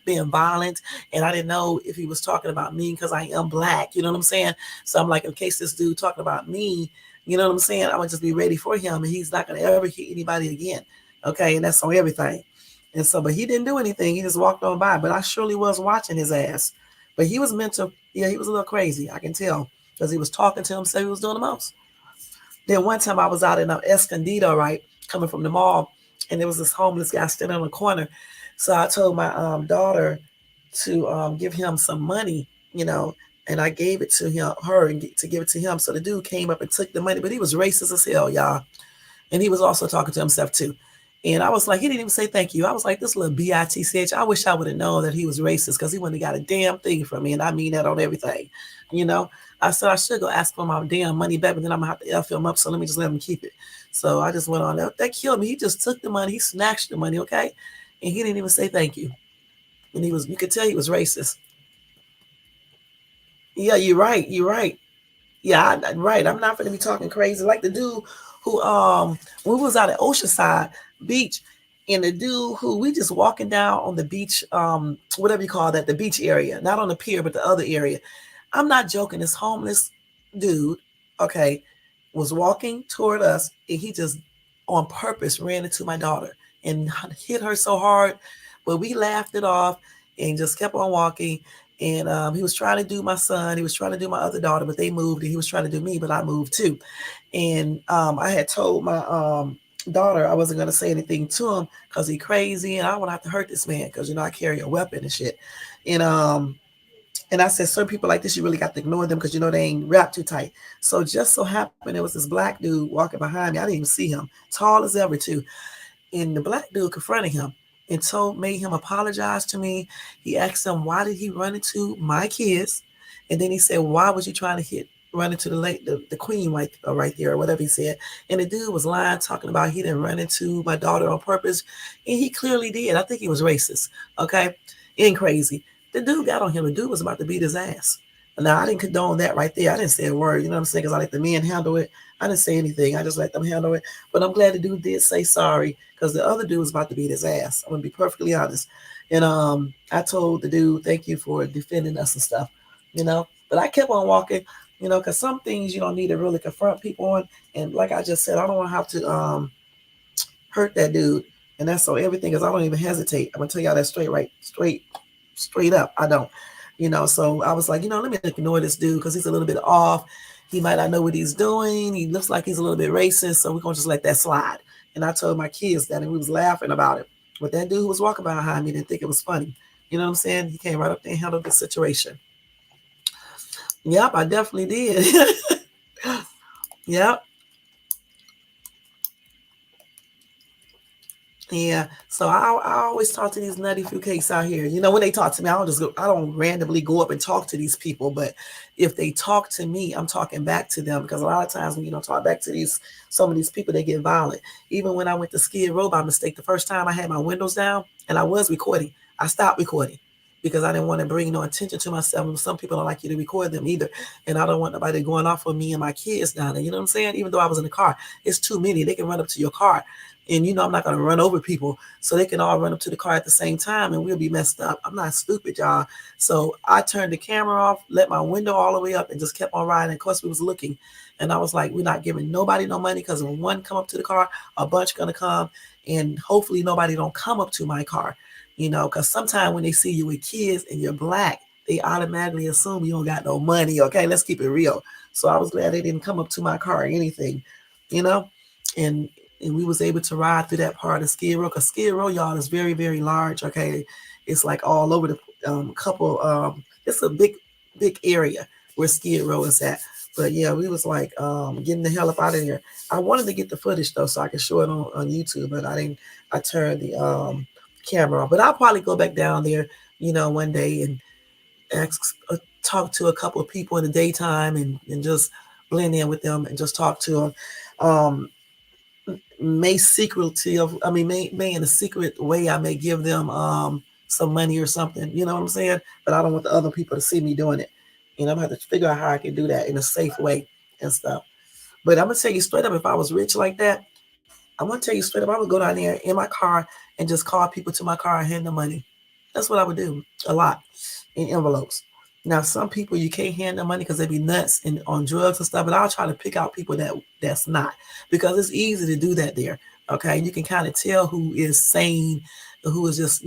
being violent, and I didn't know if he was talking about me because I am black. You know what I'm saying? So I'm like, in case this dude talking about me, you know what I'm saying? I'm gonna just be ready for him, and he's not gonna ever hit anybody again. Okay, and that's on everything. And so, but he didn't do anything. He just walked on by. But I surely was watching his ass. But he was mental. Yeah, he was a little crazy. I can tell because he was talking to himself. He was doing the most. Then one time I was out in Escondido, right, coming from the mall, and there was this homeless guy standing on the corner. So I told my daughter to give him some money, and I gave it to her, and to give it to him. So the dude came up and took the money, but he was racist as hell, y'all. And he was also talking to himself too. And I was like, he didn't even say thank you. I was like, this little bitch. I wish I would have known that he was racist because he wouldn't have got a damn thing from me. And I mean that on everything. I said I should go ask for my damn money back, but then I'm going to have to F him up. So let me just let him keep it. So I just went on there. That killed me. He just took the money. He snatched the money, okay? And he didn't even say thank you. And you could tell he was racist. Yeah, you're right. You're right. Yeah, right. I'm not going to be talking crazy like the dude who we was out at Oceanside Beach, and the dude who we just walking down on the beach, whatever you call that, the beach area, not on the pier, but the other area. I'm not joking. This homeless dude, okay, was walking toward us, and he just on purpose ran into my daughter and hit her so hard, but we laughed it off and just kept on walking. And he was trying to do my son. He was trying to do my other daughter, but they moved. And he was trying to do me, but I moved too. And I had told my daughter I wasn't going to say anything to him because he's crazy. And I don't want to have to hurt this man because, I carry a weapon and shit. And I said, certain people like this, you really got to ignore them because, they ain't wrapped too tight. So just so happened, there was this black dude walking behind me. I didn't even see him. Tall as ever, too. And the black dude confronted him and made him apologize to me. He asked him, why did he run into my kids? And then he said, why was you trying to run into the queen right there, or whatever he said. And the dude was lying, talking about he didn't run into my daughter on purpose. And he clearly did. I think he was racist. Okay. And crazy. The dude got on him. The dude was about to beat his ass. Now, I didn't condone that right there. I didn't say a word, you know what I'm saying? Because I let the men handle it. I didn't say anything. I just let them handle it. But I'm glad the dude did say sorry because the other dude was about to beat his ass. I'm going to be perfectly honest. And I told the dude, thank you for defending us and stuff, you know? But I kept on walking, you know, because some things you don't need to really confront people on. And like I just said, I don't want to have to hurt that dude. And that's so everything is I don't even hesitate. I'm gonna tell y'all that straight up. I don't. You know, so I was like, you know, let me ignore this dude because he's a little bit off. He might not know what he's doing. He looks like he's a little bit racist, so we're gonna just let that slide. And I told my kids that, and we was laughing about it. But that dude who was walking behind me didn't think it was funny. You know what I'm saying? He came right up there and handled the situation. Yep, I definitely did. Yep. Yeah, so I always talk to these nutty fruitcakes out here. You know, when they talk to me, I don't randomly go up and talk to these people. But if they talk to me, I'm talking back to them because a lot of times when you don't talk back to some of these people, they get violent. Even when I went to Skid Row by mistake, the first time I had my windows down and I was recording, I stopped recording because I didn't want to bring no attention to myself. Some people don't like you to record them either, and I don't want nobody going off on me and my kids down there. You know what I'm saying? Even though I was in the car, it's too many. They can run up to your car. And you know, I'm not going to run over people so they can all run up to the car at the same time and we'll be messed up. I'm not stupid, y'all. So I turned the camera off, let my window all the way up and just kept on riding. Of course, we was looking and I was like, we're not giving nobody no money because when one come up to the car, a bunch going to come and hopefully nobody don't come up to my car, you know, because sometimes when they see you with kids and you're black, they automatically assume you don't got no money. Okay, let's keep it real. So I was glad they didn't come up to my car or anything, you know, and we was able to ride through that part of Skid Row because Skid Row, y'all, is very, very large. Okay, it's like all over the it's a big area where Skid Row is at. But yeah, we was like getting the hell up out of there. I wanted to get the footage though so I could show it on YouTube, but I didn't. I turned the camera on. But I'll probably go back down there, you know, one day and talk to a couple of people in the daytime and just blend in with them and just talk to them. May in a secret way I may give them some money or something, you know what I'm saying? But I don't want the other people to see me doing it. You know, I'm gonna have to figure out how I can do that in a safe way and stuff. But I'm gonna tell you straight up, if I was rich like that, I'm gonna tell you straight up, I would go down there in my car and just call people to my car and hand them money. That's what I would do a lot in envelopes. Now, some people you can't hand them money because they be nuts and on drugs and stuff. But I'll try to pick out people that's not because it's easy to do that there. Okay, you can kind of tell who is sane, who is just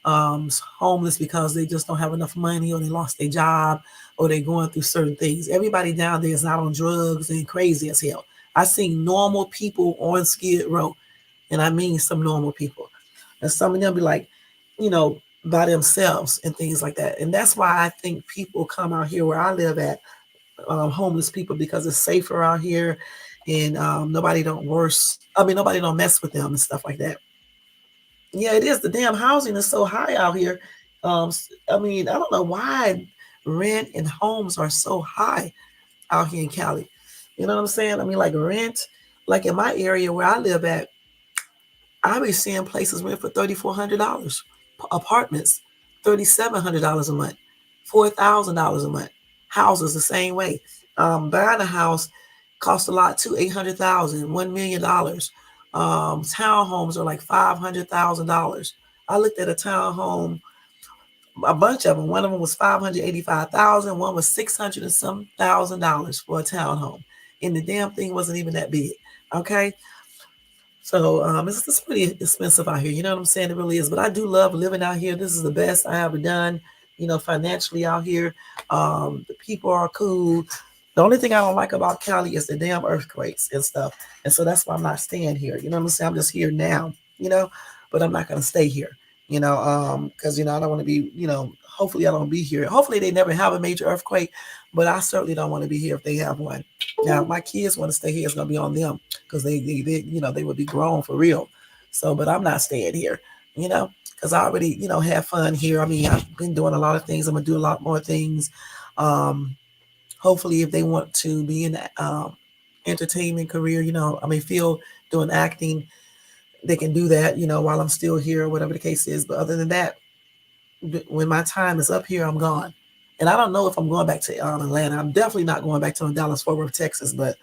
homeless because they just don't have enough money or they lost their job or they're going through certain things. Everybody down there is not on drugs and crazy as hell. I seen normal people on Skid Row, and I mean some normal people, and some of them be like, you know, by themselves and things like that. And that's why I think people come out here where I live at, homeless people, because it's safer out here and nobody don't mess with them and stuff like that. Yeah, it is. The damn housing is so high out here. I don't know why rent and homes are so high out here in Cali. You know what I'm saying? I mean, like rent, like in my area where I live at, I be seeing places rent for $3,400, apartments $3,700 a month, $4,000 a month. Houses the same way. Buying a house costs a lot too, $800,000, $1 million. Townhomes are like $500,000. I looked at a townhome, a bunch of them. One of them was $585,000. One was $600 and some $1,000 for a townhome, and the damn thing wasn't even that big. Okay. So it's pretty expensive out here. You know what I'm saying? It really is. But I do love living out here. This is the best I ever done, you know, financially out here. The people are cool. The only thing I don't like about Cali is the damn earthquakes and stuff. And so that's why I'm not staying here. You know what I'm saying? I'm just here now, you know, but I'm not going to stay here, you know, because, you know, I don't want to be, you know, hopefully I don't be here. Hopefully they never have a major earthquake, but I certainly don't want to be here if they have one. Now, if my kids want to stay here, it's going to be on them because they you know, they would be grown for real. So, but I'm not staying here, you know, because I already, you know, have fun here. I mean, I've been doing a lot of things. I'm going to do a lot more things. Hopefully if they want to be in the entertainment career, you know, I mean, doing acting, they can do that, you know, while I'm still here or whatever the case is. But other than that, when my time is up here, I'm gone. And I don't know if I'm going back to Atlanta. I'm definitely not going back to Dallas, Fort Worth, Texas, but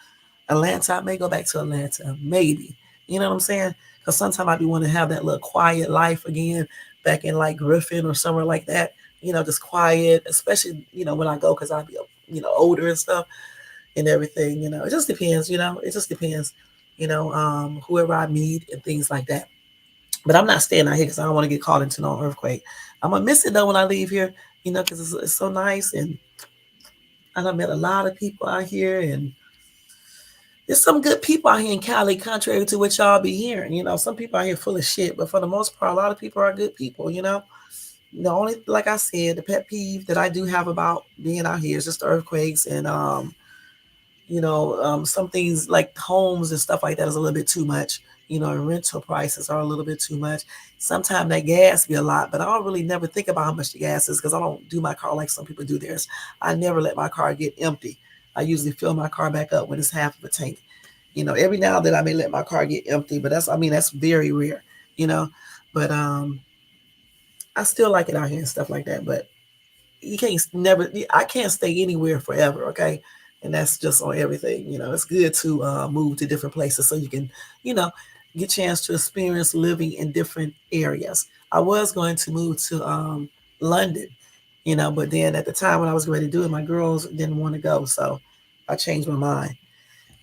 Atlanta, I may go back to Atlanta, maybe. You know what I'm saying? Because sometimes I do want to have that little quiet life again, back in like Griffin or somewhere like that. Just quiet, especially when I go, because I'll be older and stuff and everything. It just depends. It just depends. Whoever I meet and things like that. But I'm not staying out here because I don't want to get caught into no earthquake. I'm gonna miss it though when I leave here. Because it's so nice, and I met a lot of people out here, and there's some good people out here in Cali, contrary to what y'all be hearing. Some people out here full of shit, but for the most part, a lot of people are good people. The only, like I said, the pet peeve that I do have about being out here is just the earthquakes and some things like homes and stuff like that is a little bit too much. And rental prices are a little bit too much. Sometimes that gas be a lot, but I don't really never think about how much the gas is because I don't do my car like some people do theirs. I never let my car get empty. I usually fill my car back up when it's half of a tank. Every now and then I may let my car get empty, but that's very rare, you know. But I still like it out here and stuff like that. But you can't never I can't stay anywhere forever, okay? And that's just on everything. It's good to move to different places so you can, you know, get a chance to experience living in different areas. I was going to move to London, but then at the time when I was ready to do it, my girls didn't want to go, so I changed my mind.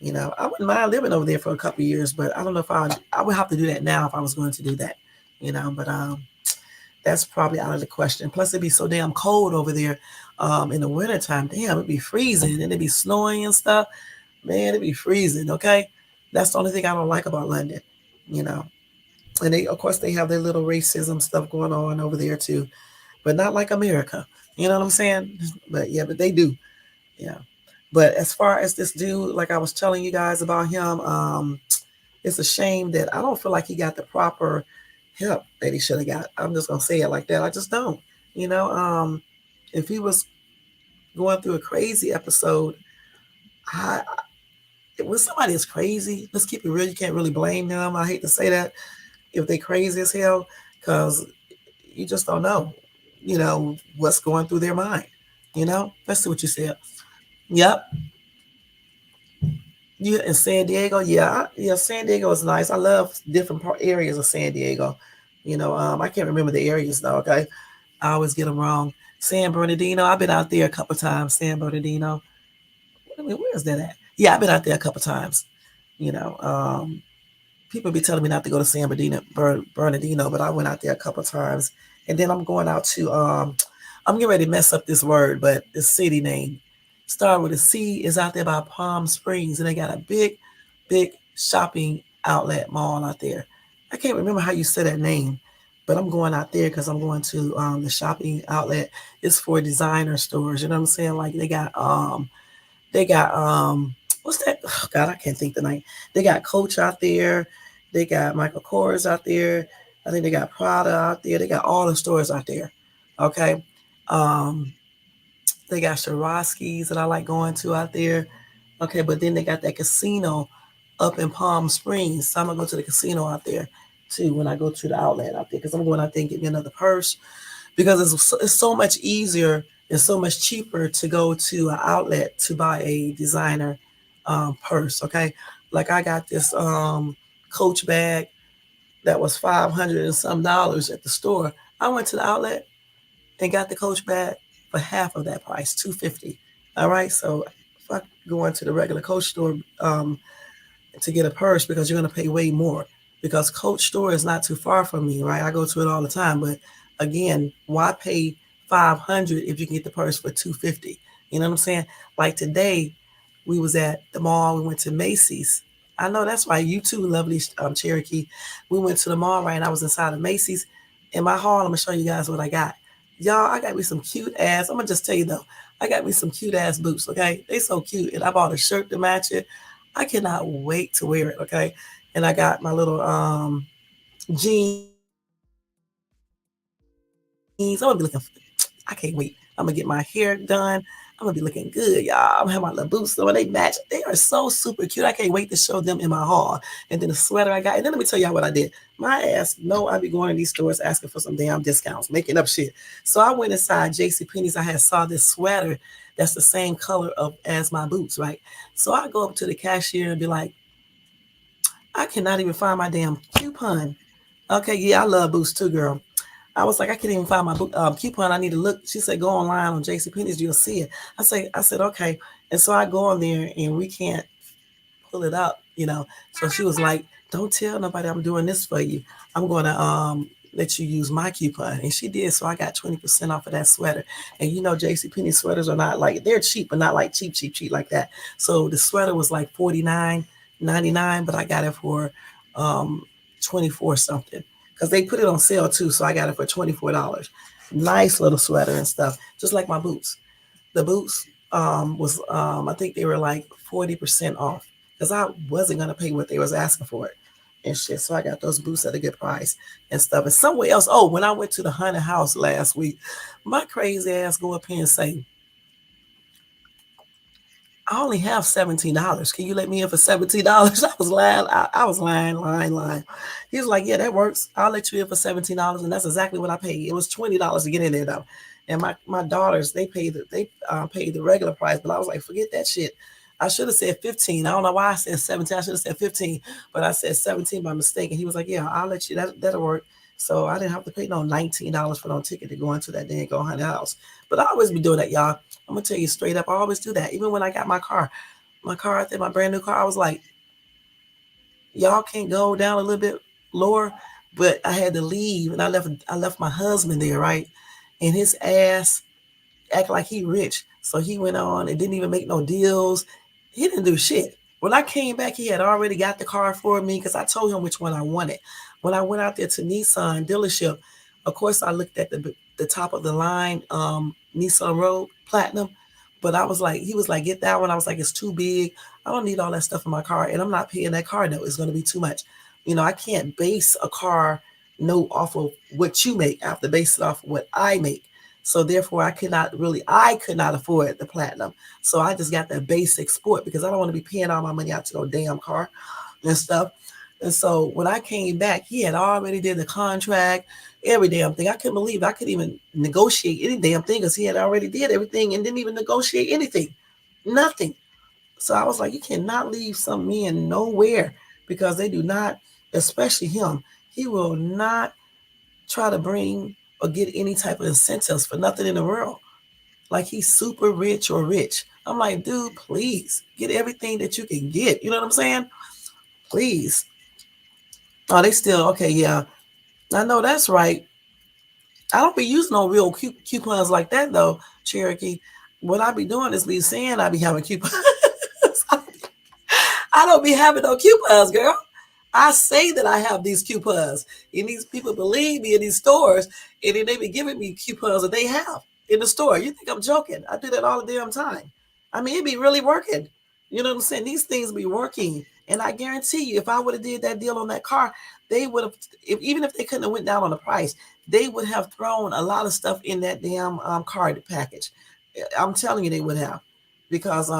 I wouldn't mind living over there for a couple of years, but I don't know if I would have to do that now if I was going to do that. But that's probably out of the question. Plus, it'd be so damn cold over there in the wintertime. Damn, it'd be freezing and it'd be snowing and stuff. Man, it'd be freezing, okay? That's the only thing I don't like about London, you know. And they, of course, they have their little racism stuff going on over there too, but not like America. You know what I'm saying? But yeah, but they do. Yeah. But as far as this dude, like I was telling you guys about him, it's a shame that I don't feel like he got the proper help that he should have got. I'm just gonna say it like that. I just don't. You know, if he was going through a crazy episode, I when somebody is crazy, let's keep it real. You can't really blame them. I hate to say that if they crazy as hell, because you just don't know. What's going through their mind. Let's see what you said. Yep. You in San Diego? Yeah, yeah. San Diego is nice. I love different areas of San Diego. I can't remember the areas though. Okay, I always get them wrong. San Bernardino. I've been out there a couple times. San Bernardino. I mean, where is that at? Yeah, I've been out there a couple times. You know, people be telling me not to go to San Bernardino, but I went out there a couple times. And then I'm going out to I'm getting ready to mess up this word, but the city name start with a C is out there by Palm Springs, and they got a big shopping outlet mall out there. I can't remember how you say that name, but I'm going out there because I'm going to the shopping outlet. It's for designer stores. You know what I'm saying? Like they got what's that? Oh, God, I can't think the name. They got Coach out there. They got Michael Kors out there. I think they got Prada out there. They got all the stores out there. Okay. Um, they got Swarovskis that I like going to out there. Okay, but then they got that casino up in Palm Springs. So I'm gonna go to the casino out there too when I go to the outlet out there because I'm going out there and get me another purse because it's so much easier and so much cheaper to go to an outlet to buy a designer purse. Okay, like I got this Coach bag that was $500 and some dollars at the store. I went to the outlet and got the Coach bag for half of that price, $250. All right, so if I go into the regular Coach store to get a purse because you're gonna pay way more because Coach store is not too far from me, right? I go to it all the time, but again, why pay 500 if you can get the purse for 250? You know what I'm saying? Like today, we was at the mall. We went to Macy's. I know that's right. You too, lovely Cherokee. We went to the mall, right? And I was inside of Macy's. In my haul, I'm gonna show you guys what I got. Y'all, I got me some cute ass. I'm gonna just tell you though, I got me some cute ass boots. Okay, they so cute, and I bought a shirt to match it. I cannot wait to wear it. Okay, and I got my little jeans. I'm gonna be looking. I can't wait. I'm gonna get my hair done. I'm gonna be looking good, y'all. I'm gonna have my little boots on. They match. They are so super cute. I can't wait to show them in my haul. And then the sweater I got. And then let me tell y'all what I did. My ass, no, I be going to these stores asking for some damn discounts, making up shit. So I went inside J.C. Penney's. I had saw this sweater that's the same color of as my boots, right? So I go up to the cashier and be like, I cannot even find my damn coupon. Okay, yeah, I love boots too, girl. I was like, I can't even find my coupon. I need to look. She said, go online on JCPenney's, you'll see it. I said, okay. And so I go on there and we can't pull it up, you know. So she was like, don't tell nobody I'm doing this for you. I'm going to let you use my coupon. And she did. So I got 20% off of that sweater. And you know, JCPenney sweaters are not like, they're cheap, but not like cheap like that. So the sweater was like $49.99, but I got it for 24 something because they put it on sale too. So I got it for $24. Nice little sweater and stuff, just like my boots. The boots was I think they were like 40% off because I wasn't gonna pay what they was asking for it and shit. So I got those boots at a good price and stuff. And somewhere else, oh, when I went to the haunted house last week, my crazy ass go up here and say, I only have $17. Can you let me in for $17? I was lying. I was lying. He was like, yeah, that works. I'll let you in for $17. And that's exactly what I paid. It was $20 to get in there though. And my daughters, they paid the regular price, but I was like, forget that shit. I should have said 15. I don't know why I said 17. I should have said 15, but I said 17 by mistake. And he was like, yeah, I'll let you. That'll work. So I didn't have to pay no $19 for no ticket to go into that dang go haunted house. But I always be doing that, y'all. I'm gonna tell you straight up, I always do that. Even when I got my car, I think my brand new car, I was like, y'all can't go down a little bit lower, but I had to leave and I left my husband there, right? And his ass act like he rich. So he went on and didn't even make no deals. He didn't do shit. When I came back, he had already got the car for me because I told him which one I wanted. When I went out there to Nissan dealership, of course I looked at the top of the line Nissan Rogue Platinum, but I was like, he was like, get that one. I was like, it's too big. I don't need all that stuff in my car, and I'm not paying that car note. It's going to be too much. You know, I can't base a car note off of what you make. I have to base it off of what I make. So therefore, I could not afford the platinum. So I just got that basic sport because I don't want to be paying all my money out to no damn car and stuff. And so when I came back, he had already did the contract, every damn thing. I couldn't believe I could even negotiate any damn thing because he had already did everything and didn't even negotiate anything. Nothing. So I was like, you cannot leave some men nowhere because they do not, especially him, he will not try to bring or get any type of incentives for nothing in the world. Like he's super rich or rich. I'm like, dude, please get everything that you can get. You know what I'm saying? Please. Oh, they still, okay, yeah. I know that's right. I don't be using no real coupons like that though, Cherokee. What I be doing is be saying I be having coupons. I don't be having no coupons, girl. I say that I have these coupons, and these people believe me in these stores, and then they be giving me coupons that they have in the store. You think I'm joking? I do that all the damn time. I mean, it be really working. You know what I'm saying? These things be working, and I guarantee you, if I would have did that deal on that car, they would have. Even if they couldn't have went down on the price, they would have thrown a lot of stuff in that damn card package. I'm telling you, they would have, because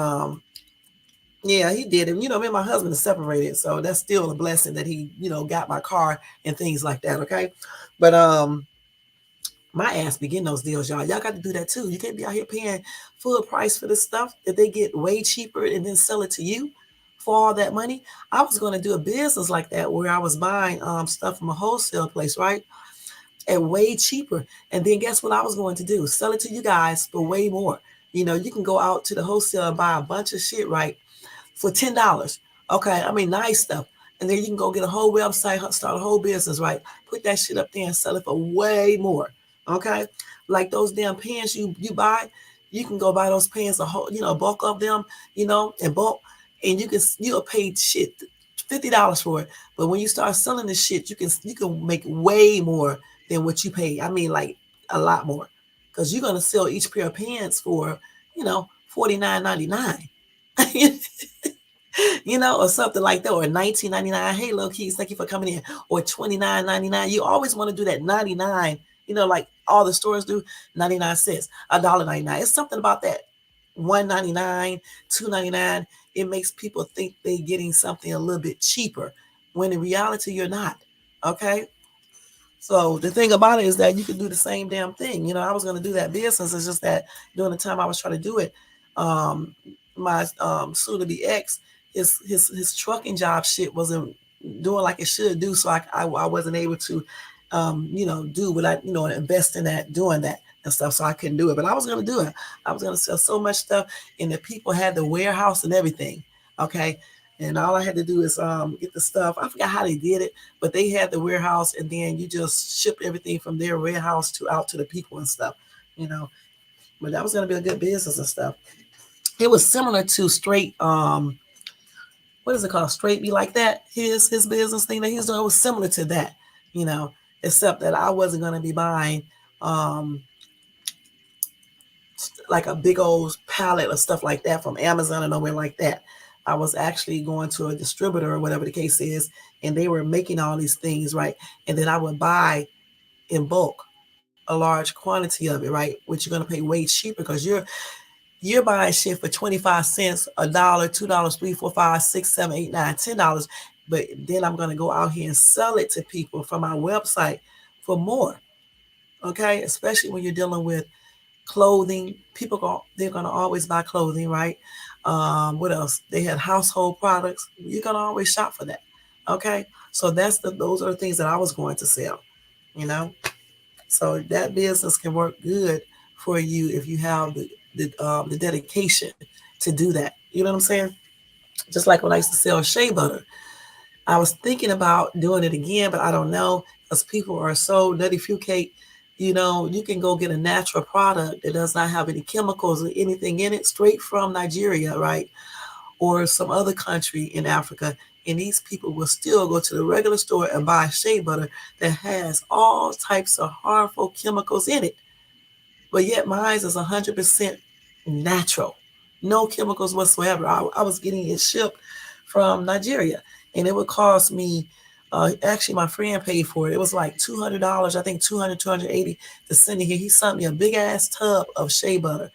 yeah, he did. And, you know, me and my husband are separated. So that's still a blessing that he, you know, got my car and things like that. Okay. But my ass be getting those deals, y'all. Y'all got to do that too. You can't be out here paying full price for this stuff that they get way cheaper and then sell it to you for all that money. I was going to do a business like that where I was buying stuff from a wholesale place, right? At way cheaper. And then guess what I was going to do? Sell it to you guys for way more. You know, you can go out to the wholesale and buy a bunch of shit, right? For $10. Okay, I mean, nice stuff. And then you can go get a whole website, start a whole business, right? Put that shit up there and sell it for way more. Okay, like those damn pants you buy, you can go buy those pants a whole, you know, bulk of them, you know, in bulk, and you'll pay shit $50 for it. But when you start selling this shit, you can make way more than what you pay. I mean, like a lot more, because you're gonna sell each pair of pants for, you know, $49.99. You know, or something like that, or $19.99. Hey, low keys, thank you for coming in, or $29.99. You always want to do that 99 like all the stores do, 99 cents, $1.99. It's something about that. $1.99, $2.99. It makes people think they're getting something a little bit cheaper when in reality you're not. Okay. So the thing about it is that you can do the same damn thing. I was going to do that business. It's just that during the time I was trying to do it, my soon to be ex, his trucking job shit wasn't doing like it should do. So I wasn't able to, do what invest in that, doing that and stuff. So I couldn't do it, but I was going to do it. I was going to sell so much stuff, and the people had the warehouse and everything. Okay. And all I had to do is get the stuff. I forgot how they did it, but they had the warehouse, and then you just ship everything from their warehouse to out to the people and stuff, you know. But that was gonna be a good business and stuff. It was similar to straight what is it called? Straight Be Like That. His business thing that he's doing was similar to that, you know, except that I wasn't gonna be buying like a big old pallet of stuff like that from Amazon or nowhere like that. I was actually going to a distributor or whatever the case is, and they were making all these things, right? And then I would buy in bulk a large quantity of it, right? Which you're gonna pay way cheaper because you're buying shit for 25 cents, $1, $2, $3, $4, $5, $6, $7, $8, $9, $10. But then I'm gonna go out here and sell it to people from my website for more. Okay, especially when you're dealing with clothing. They're gonna always buy clothing, right? What else? They had household products. You're gonna always shop for that. Okay, so those are the things that I was going to sell. You know, so that business can work good for you if you have the dedication to do that. You know what I'm saying? Just like when I used to sell shea butter, I was thinking about doing it again, but I don't know because people are so nutty fruitcake. You can go get a natural product that does not have any chemicals or anything in it straight from Nigeria, right? Or some other country in Africa. And these people will still go to the regular store and buy shea butter that has all types of harmful chemicals in it. But yet mine is 100% natural. No chemicals whatsoever. I was getting it shipped from Nigeria, and it would cost me, actually my friend paid for it. It was like $200, I think 200, 280 to send it here. He sent me a big ass tub of shea butter.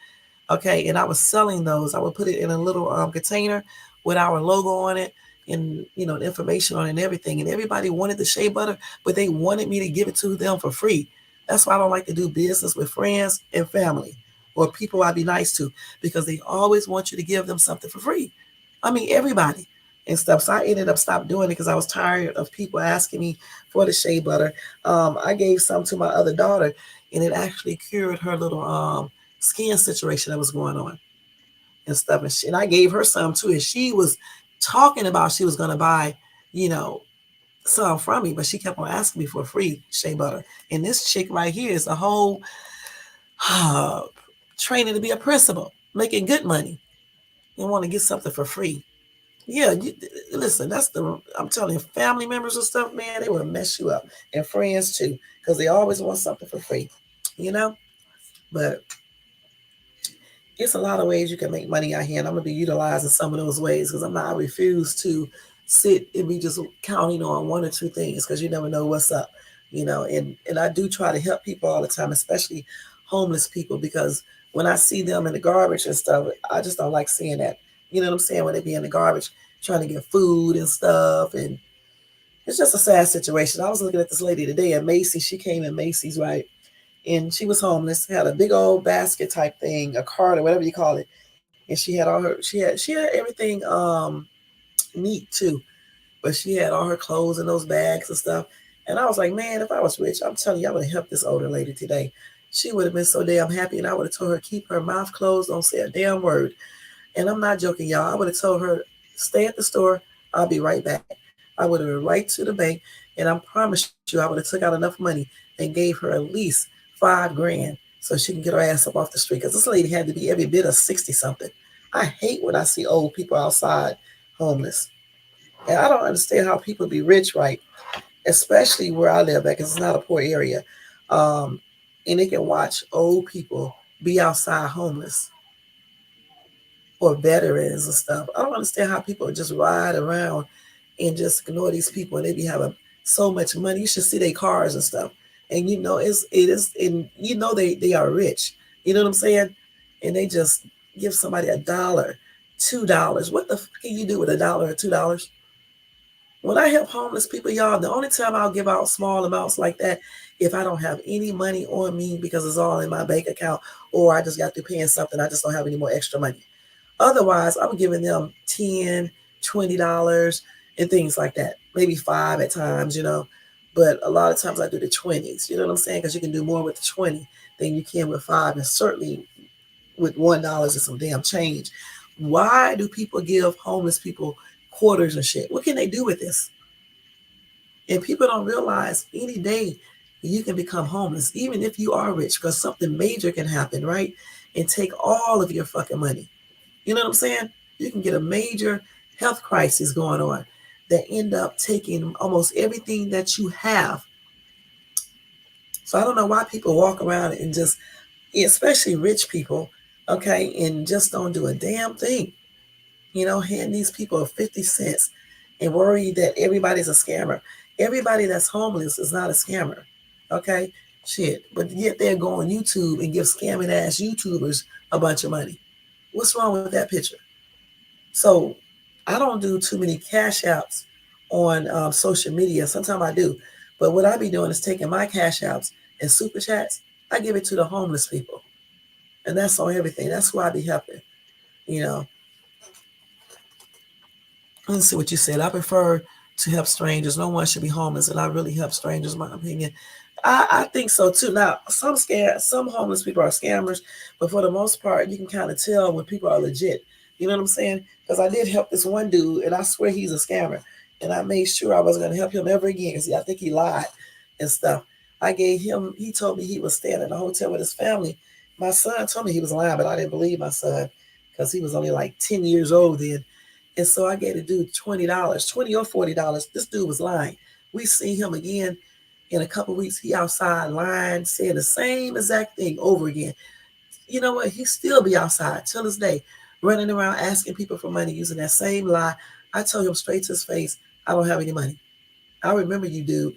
Okay, and I was selling those. I would put it in a little container with our logo on it and the information on it and everything. And everybody wanted the shea butter, but they wanted me to give it to them for free. That's why I don't like to do business with friends and family or people I'd be nice to, because they always want you to give them something for free. I mean, everybody and stuff. So I ended up stopped doing it because I was tired of people asking me for the shea butter. I gave some to my other daughter, and it actually cured her little skin situation that was going on and stuff. And I gave her some too. And she was talking about she was going to buy, some from me, but she kept on asking me for free shea butter. And this chick right here is a whole training to be a principal, making good money, and want to get something for free. Yeah, listen, I'm telling you, family members and stuff, man, they will mess you up. And friends too, because they always want something for free, you know? But it's a lot of ways you can make money out here, and I'm gonna be utilizing some of those ways because I refuse to sit and be just counting on one or two things because you never know what's up, and I do try to help people all the time, especially homeless people, because when I see them in the garbage and stuff, I just don't like seeing that. You know what I'm saying? When they be in the garbage trying to get food and stuff, and it's just a sad situation. I was looking at this lady today at Macy's. She came in Macy's, right? And she was homeless, had a big old basket type thing, a cart or whatever you call it. And she had everything neat too. But she had all her clothes in those bags and stuff. And I was like, man, if I was rich, I'm telling you, I would have helped this older lady today. She would have been so damn happy, and I would have told her keep her mouth closed, don't say a damn word. And I'm not joking, y'all. I would have told her, stay at the store, I'll be right back. I would have went right to the bank, and I promise you, I would have took out enough money and gave her at least $5,000 so she can get her ass up off the street. Because this lady had to be every bit of 60 something. I hate when I see old people outside homeless. And I don't understand how people be rich, right? Especially where I live at, because it's not a poor area. And they can watch old people be outside homeless or veterans and stuff. I don't understand how people just ride around and just ignore these people, and they be having so much money. You should see their cars and stuff. and and they are rich. You know what I'm saying? And they just give somebody $1, $2. What the fuck can you do with $1 or $2? When I help homeless people, y'all, the only time I'll give out small amounts like that, if I don't have any money on me because it's all in my bank account, or I just got through paying something, I just don't have any more extra money. Otherwise, I'm giving them $10, $20 and things like that. Maybe 5 at times, But a lot of times I do the 20s. You know what I'm saying? Because you can do more with the 20 than you can with 5, and certainly with $1 and some damn change. Why do people give homeless people quarters and shit? What can they do with this? And people don't realize any day you can become homeless, even if you are rich, because something major can happen, right? And take all of your fucking money. You know what I'm saying? You can get a major health crisis going on that end up taking almost everything that you have. So I don't know why people walk around and just, especially rich people, okay, and just don't do a damn thing. Hand these people 50 cents and worry that everybody's a scammer. Everybody that's homeless is not a scammer, okay? Shit, but yet they're go on YouTube and give scamming ass YouTubers a bunch of money. What's wrong with that picture? So I don't do too many cash apps on social media. Sometimes I do. But what I be doing is taking my cash apps and super chats, I give it to the homeless people. And that's on everything. That's why I be helping, you know. Let's see what you said. I prefer to help strangers. No one should be homeless, and I really help strangers, my opinion. I think so too. Now, some homeless people are scammers, but for the most part, you can kind of tell when people are legit. You know what I'm saying? Because I did help this one dude, and I swear he's a scammer. And I made sure I wasn't going to help him ever again because I think he lied and stuff. He told me he was staying in a hotel with his family. My son told me he was lying, but I didn't believe my son because he was only like 10 years old then. And so I gave the dude $20, $20 or $40. This dude was lying. We see him again in a couple of weeks. He outside lying, saying the same exact thing over again. You know what? He still be outside till this day, running around asking people for money using that same lie. I told him straight to his face, I don't have any money. I remember you, dude.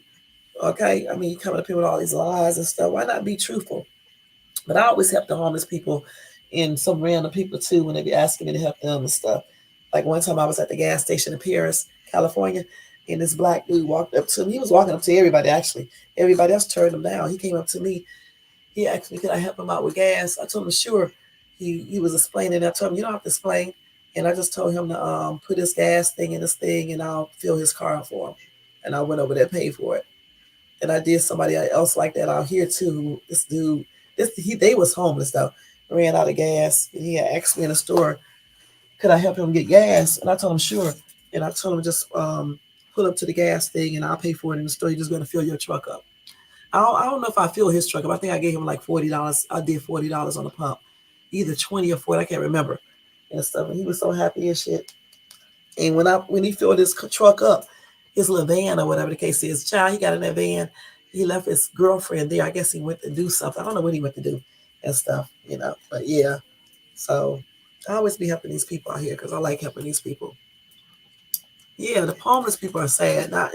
Okay? I mean, you coming up here with all these lies and stuff. Why not be truthful? But I always help the homeless people and some random people too when they be asking me to help them and stuff. Like one time I was at the gas station in Paris, California, and this black dude walked up to me. He was walking up to everybody, actually. Everybody else turned him down. He came up to me. He asked me, could I help him out with gas? I told him, sure. He was explaining. I told him, you don't have to explain. And I just told him to put his gas thing in this thing, and I'll fill his car up for him. And I went over there and paid for it. And I did somebody else like that out here, too. This dude, they was homeless, though. Ran out of gas. And he had asked me in the store, could I help him get gas? And I told him, sure. And I told him, just pull up to the gas thing and I'll pay for it in the store. You're just going to fill your truck up. I don't know if I filled his truck up. I think I gave him like $40. I did $40 on the pump. Either 20 or 40, I can't remember. And stuff. And he was so happy and shit. And when he filled his truck up, his little van or whatever the case is, child, he got in that van. He left his girlfriend there. I guess he went to do something. I don't know what he went to do and stuff, But yeah. So I always be helping these people out here because I like helping these people. Yeah, the homeless people are sad, not,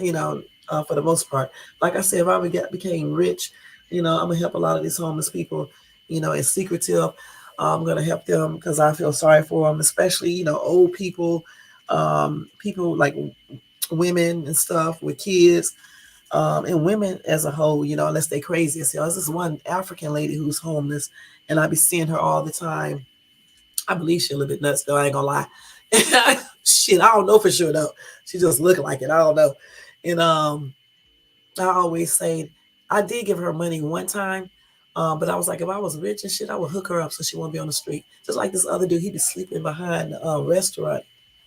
for the most part. Like I said, if I became rich, I'm going to help a lot of these homeless people, it's secretive. I'm going to help them because I feel sorry for them, especially, old people, people like women and stuff with kids, and women as a whole, unless they crazy as hell. There's this one African lady who's homeless, and I be seeing her all the time. I believe she's a little bit nuts, though. I ain't gonna lie. Shit, I don't know for sure though. She just look like it. I don't know. And I always say I did give her money one time, but I was like, if I was rich and shit, I would hook her up so she won't be on the street. Just like this other dude, he be sleeping behind the restaurant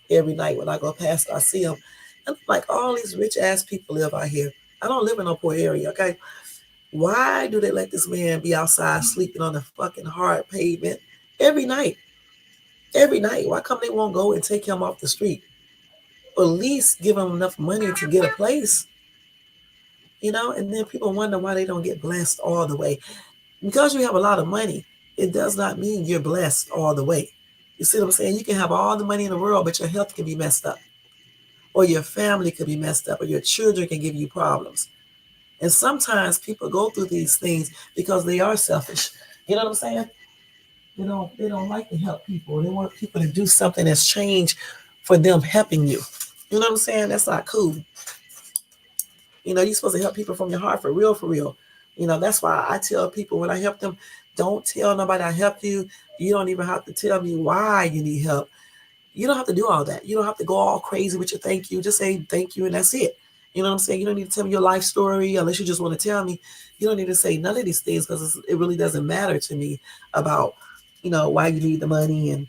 every night when I go past. I see him, and I'm like, all these rich ass people live out here. I don't live in no poor area. Okay, why do they let this man be outside sleeping on the fucking hard pavement every night? Every night. Why come they won't go and take him off the street? Or at least give him enough money to get a place. And then people wonder why they don't get blessed all the way. Because you have a lot of money, it does not mean you're blessed all the way. You see what I'm saying? You can have all the money in the world, but your health can be messed up. Or your family could be messed up, or your children can give you problems. And sometimes people go through these things because they are selfish. You know what I'm saying? They don't like to help people. They want people to do something that's changed for them helping you. You know what I'm saying? That's not cool. You're supposed to help people from your heart for real, for real. That's why I tell people when I help them, don't tell nobody I helped you. You don't even have to tell me why you need help. You don't have to do all that. You don't have to go all crazy with your thank you. Just say thank you and that's it. You know what I'm saying? You don't need to tell me your life story unless you just want to tell me. You don't need to say none of these things because it really doesn't matter to me about, why you need the money and,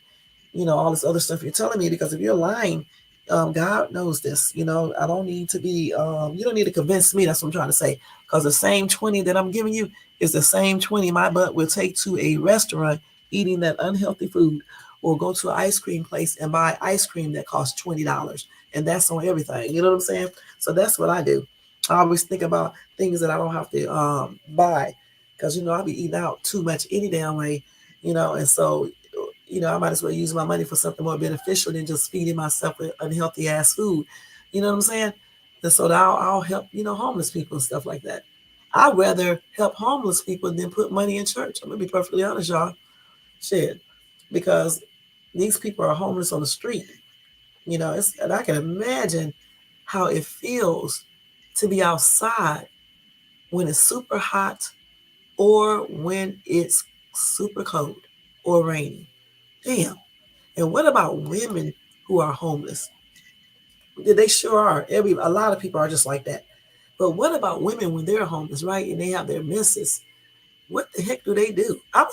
all this other stuff you're telling me. Because if you're lying, God knows this. I don't need to be, you don't need to convince me. That's what I'm trying to say. Because the same 20 that I'm giving you is the same 20 my butt will take to a restaurant eating that unhealthy food or go to an ice cream place and buy ice cream that costs $20. And that's on everything. You know what I'm saying? So that's what I do. I always think about things that I don't have to buy because, I'll be eating out too much any damn way, and so, I might as well use my money for something more beneficial than just feeding myself with unhealthy ass food. You know what I'm saying? And so I'll help, homeless people and stuff like that. I'd rather help homeless people than put money in church. I'm going to be perfectly honest, y'all. Shit. Because these people are homeless on the street. And I can imagine how it feels to be outside when it's super hot or when it's super cold or rainy. Damn. And what about women who are homeless? They sure are. A lot of people are just like that. But what about women when they're homeless, right? And they have their misses. What the heck do they do? I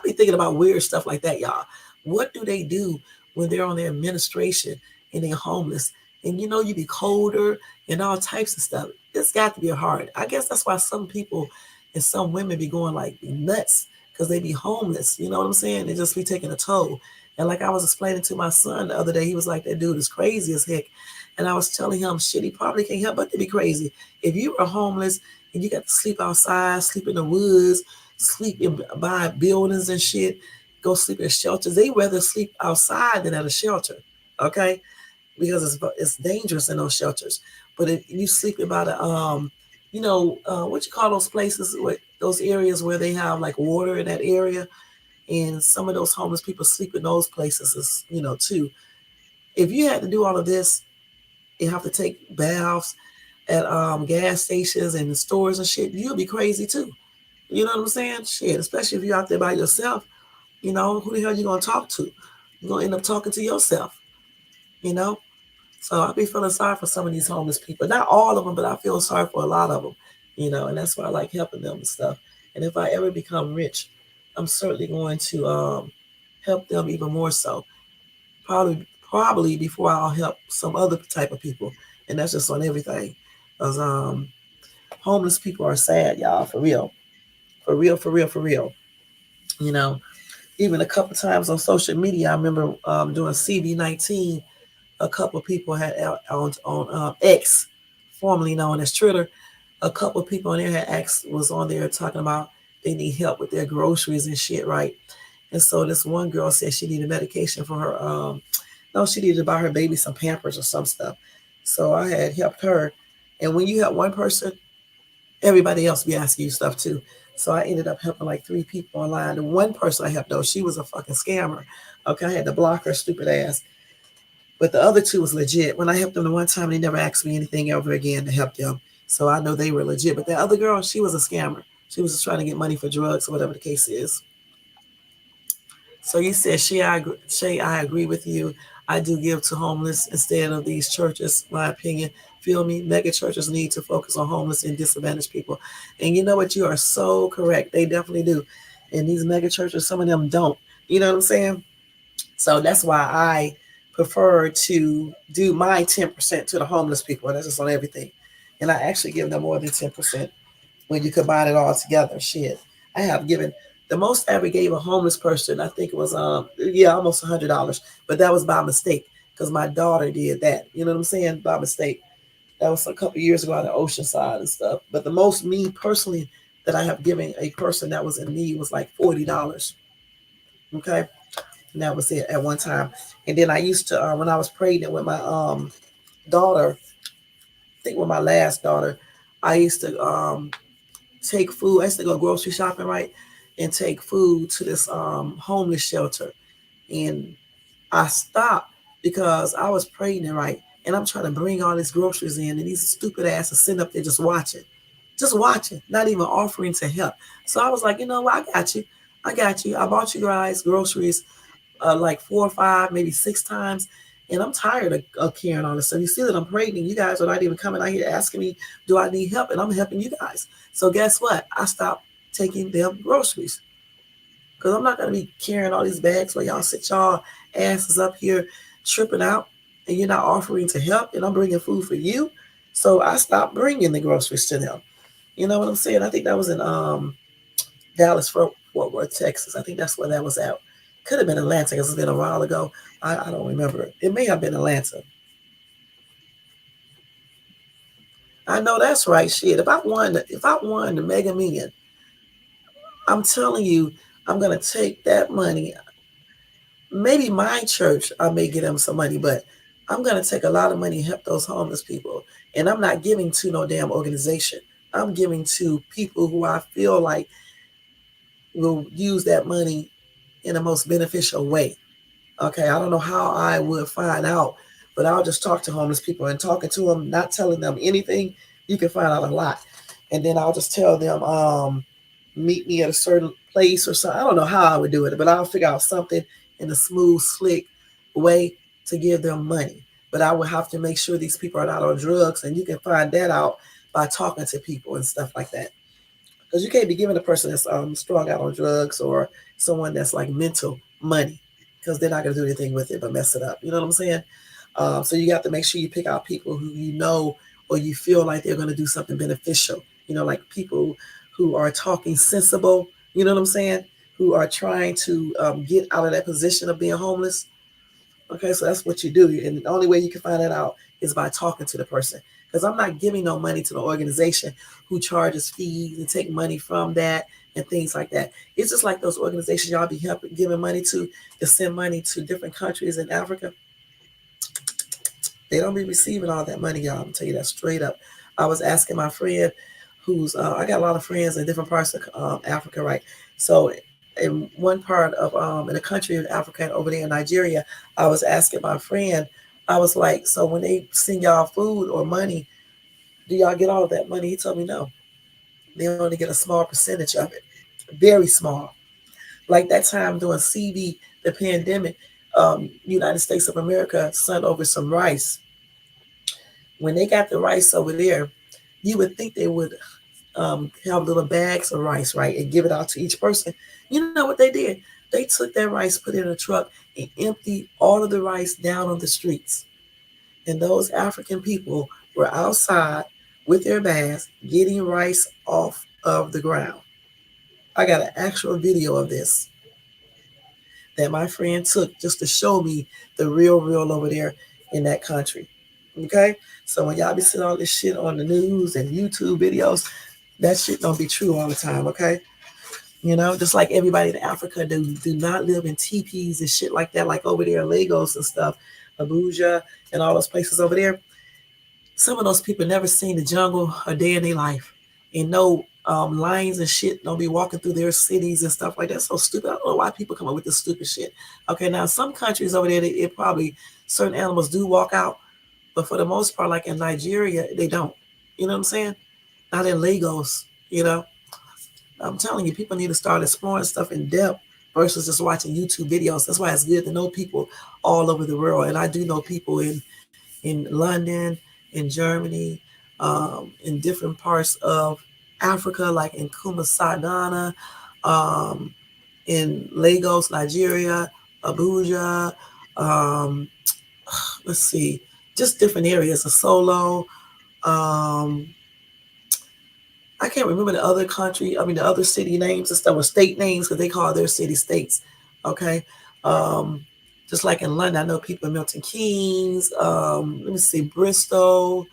be thinking about weird stuff like that, y'all. What do they do when they're on their administration and they're homeless? And you be colder and all types of stuff. It's got to be hard. I guess that's why some people and some women be going like nuts because they be homeless. You know what I'm saying? They just be taking a toll. And like I was explaining to my son the other day, he was like, that dude is crazy as heck. And I was telling him, shit, he probably can't help but to be crazy. If you are homeless and you got to sleep outside, sleep in the woods, sleep by buildings and shit, go sleep in shelters. They rather sleep outside than at a shelter, okay? Because it's dangerous in those shelters. But if you sleep about what you call those places, those areas where they have like water in that area, and some of those homeless people sleep in those places, too. If you had to do all of this, you have to take baths at gas stations and stores and shit, you'll be crazy too. You know what I'm saying? Shit, especially if you're out there by yourself, who the hell you gonna talk to? You're gonna end up talking to yourself, you know? So I be feeling sorry for some of these homeless people. Not all of them, but I feel sorry for a lot of them, and that's why I like helping them and stuff. And if I ever become rich, I'm certainly going to help them even more so. Probably before I'll help some other type of people. And that's just on everything. Because homeless people are sad, y'all, for real. For real, for real, for real. You know, even a couple times on social media, I remember doing CV19, a couple people had on X, formerly known as Twitter, a couple people on there had asked, was on there talking about they need help with their groceries and shit, right? And so this one girl said she needed medication for her, no, she needed to buy her baby some Pampers or some stuff. So I had helped her. And when you help one person, everybody else be asking you stuff too. So I ended up helping like 3 people online. The one person I helped though, she was a fucking scammer. Okay, I had to block her stupid ass. But the other 2 was legit. When I helped them the one time, they never asked me anything ever again to help them. So I know they were legit. But that other girl, she was a scammer. She was just trying to get money for drugs or whatever the case is. So you said, Shay, I agree with you. I do give to homeless instead of these churches, my opinion. Feel me? Mega churches need to focus on homeless and disadvantaged people. And you know what? You are so correct. They definitely do. And these mega churches, some of them don't. You know what I'm saying? So that's why I prefer to do my 10% to the homeless people. That's just on everything. And I actually give them more than 10% when you combine it all together. Shit. I have given the most I ever gave a homeless person, I think it was almost $100. But that was by mistake because my daughter did that. You know what I'm saying? By mistake. That was a couple years ago on the Oceanside and stuff. But the most me personally that I have given a person that was in need was like $40. Okay. And that was it at one time. And then I used to, when I was pregnant with my daughter, I think with my last daughter, I used to take food. I used to go grocery shopping, right, and take food to this homeless shelter. And I stopped because I was pregnant, right, and I'm trying to bring all these groceries in, and these stupid asses sitting up there just watching, not even offering to help. So I was like, you know what, I got you. I got you. I bought you guys groceries like 4 or 5, maybe 6 times. And I'm tired of carrying all this stuff. You see that I'm pregnant. You guys are not even coming out here asking me, do I need help? And I'm helping you guys. So guess what? I stopped taking them groceries because I'm not going to be carrying all these bags while y'all sit y'all asses up here tripping out and you're not offering to help. And I'm bringing food for you. So I stopped bringing the groceries to them. You know what I'm saying? I think that was in Dallas, Fort Worth, Texas. I think that's where that was at. Could have been Atlanta because it's been a while ago. I don't remember. It may have been Atlanta. I know that's right. Shit. If I won the Mega Million, I'm telling you, I'm gonna take that money. Maybe my church, I may get them some money, but I'm gonna take a lot of money and help those homeless people. And I'm not giving to no damn organization. I'm giving to people who I feel like will use that money in the most beneficial way. Okay, I don't know how I would find out, but I'll just talk to homeless people and talking to them, not telling them anything. You can find out a lot, and then I'll just tell them, meet me at a certain place or something. I don't know how I would do it, but I'll figure out something in a smooth, slick way to give them money. But I would have to make sure these people are not on drugs, and you can find that out by talking to people and stuff like that. Because you can't be giving a person that's strung out on drugs or someone that's like mental money because they're not going to do anything with it but mess it up. You know what I'm saying? So you got to make sure you pick out people who you know or you feel like they're going to do something beneficial. You know, like people who are talking sensible. You know what I'm saying? Who are trying to get out of that position of being homeless. Okay, so that's what you do. And the only way you can find that out is by talking to the person. Because I'm not giving no money to the organization who charges fees and take money from that and things like that. It's just like those organizations y'all be helping giving money to send money to different countries in Africa. They don't be receiving all that money, y'all. I'm tell you that straight up. I was asking my friend who's I got a lot of friends in different parts of Africa, right? So in one part of in a country in Africa over there in Nigeria, I was asking my friend, I was like, so when they send y'all food or money, do y'all get all of that money? He told me no. They only get a small percentage of it. Very small. Like that time during CD, the pandemic, United States of America sent over some rice. When they got the rice over there, you would think they would have little bags of rice, right, and give it out to each person. You know what they did? They took that rice, put it in a truck, and emptied all of the rice down on the streets. And those African people were outside with their bags getting rice off of the ground. I got an actual video of this that my friend took just to show me the real over there in that country. Okay? So when y'all be seeing all this shit on the news and YouTube videos, that shit don't be true all the time, okay? You know, just like everybody in Africa do not live in teepees and shit like that, like over there in Lagos and stuff, Abuja and all those places over there. Some of those people never seen the jungle a day in their life. And no lions and shit don't be walking through their cities and stuff like that. So stupid. I don't know why people come up with this stupid shit. Okay, now some countries over there, it probably certain animals do walk out, but for the most part, like in Nigeria, they don't. You know what I'm saying? Not in Lagos, you know. I'm telling you, people need to start exploring stuff in depth versus just watching YouTube videos. That's why it's good to know people all over the world. And I do know people in London, in Germany, in different parts of Africa, like in Kumasi, Ghana, um, in Lagos, Nigeria, Abuja, um, let's see, just different areas of Solo. Um, I can't remember the other country, the other city names and stuff, or state names, because they call their city states. Okay. Um, just like in London, I know people in Milton Keynes, let me see, Bristol.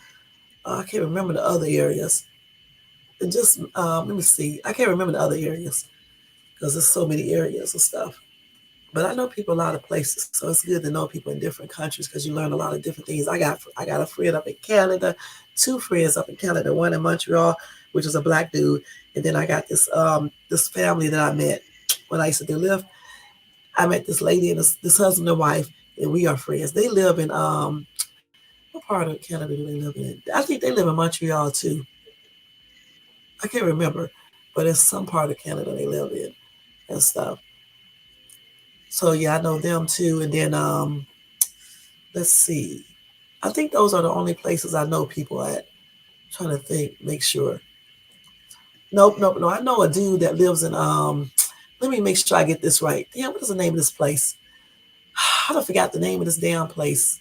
I can't remember the other areas. And just, let me see, I can't remember the other areas because there's so many areas and stuff. But I know people a lot of places, so it's good to know people in different countries because you learn a lot of different things. I got a friend up in Canada, two friends up in Canada, one in Montreal, which is a black dude, and then I got this family that I met when I used to do Lyft. I met this lady and this husband and wife, and we are friends. They live in what part of Canada do they live in? I think they live in Montreal too. I can't remember, but it's some part of Canada they live in and stuff. So yeah, I know them too. And then let's see. I think those are the only places I know people at. I'm trying to think, make sure. Nope, nope, no. I know a dude that lives in let me make sure I get this right. Damn, what is the name of this place? I don't forgot the name of this damn place.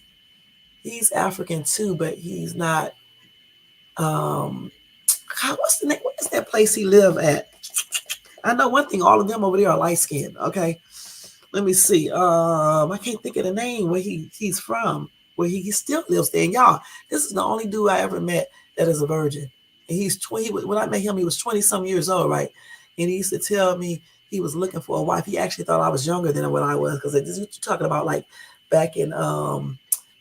He's African too, but he's not um God, what's the name? What is that place he live at? I know one thing, all of them over there are light skinned, okay? Let me see. I can't think of the name where he's from, where he still lives there. And y'all, this is the only dude I ever met that is a virgin. And he's 20. When I met him, he was 20 some years old, right? And he used to tell me he was looking for a wife. He actually thought I was younger than what I was because this is what you're talking about, like back in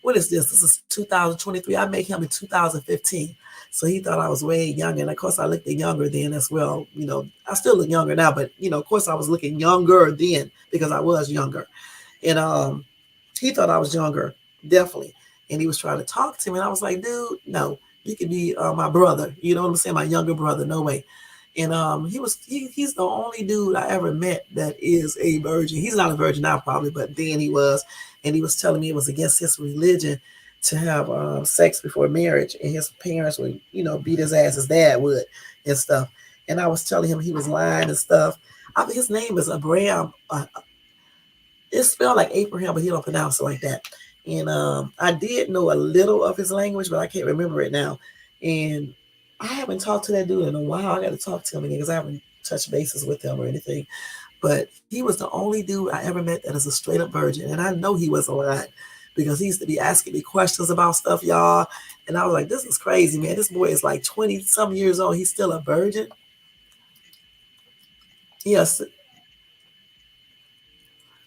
what is this? This is 2023. I met him in 2015. So he thought I was way younger. And of course, I looked younger then as well. You know, I still look younger now, but, you know, of course, I was looking younger then because I was younger. And he thought I was younger, definitely. And he was trying to talk to me. And I was like, dude, no, you could be my brother. You know what I'm saying? My younger brother. No way. And he's the only dude I ever met that is a virgin. He's not a virgin now, probably, but then he was. And he was telling me it was against his religion to have sex before marriage, and his parents would, you know, beat his ass, his dad would, and stuff. And I was telling him he was lying and stuff. His name is Abraham. It's spelled like Abraham, but he don't pronounce it like that. And I did know a little of his language, but I can't remember it now. And I haven't talked to that dude in a while. I got to talk to him again because I haven't touched bases with him or anything. But he was the only dude I ever met that is a straight up virgin. And I know he wasn't lying because he used to be asking me questions about stuff, y'all. And I was like, this is crazy, man. This boy is like 20 some years old. He's still a virgin. Yes.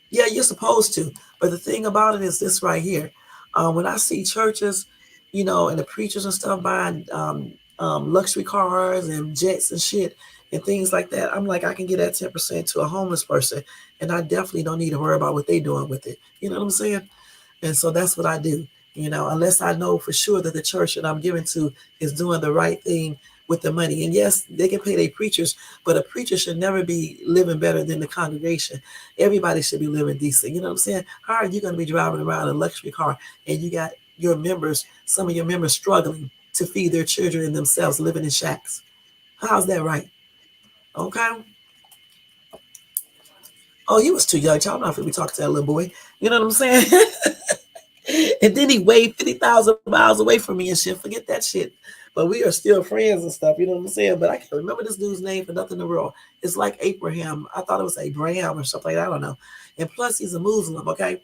Yeah, you're supposed to. But the thing about it is this right here. When I see churches, you know, and the preachers and stuff buying luxury cars and jets and shit and things like that, I'm like, I can get that 10% to a homeless person. And I definitely don't need to worry about what they're doing with it. You know what I'm saying? And so that's what I do, you know, unless I know for sure that the church that I'm giving to is doing the right thing with the money. And yes, they can pay their preachers, but a preacher should never be living better than the congregation. Everybody should be living decent. You know what I'm saying? How are you going to be driving around in a luxury car and you got your members, some of your members struggling to feed their children and themselves living in shacks? How's that right? Okay. Oh, you was too young. Y'all not going to be talking to that little boy. You know what I'm saying? And then he weighed 50,000 miles away from me and shit. Forget that shit. But we are still friends and stuff. You know what I'm saying? But I can't remember this dude's name for nothing in the world. It's like Abraham. I thought it was Abraham or something like that. I don't know. And plus, he's a Muslim, okay?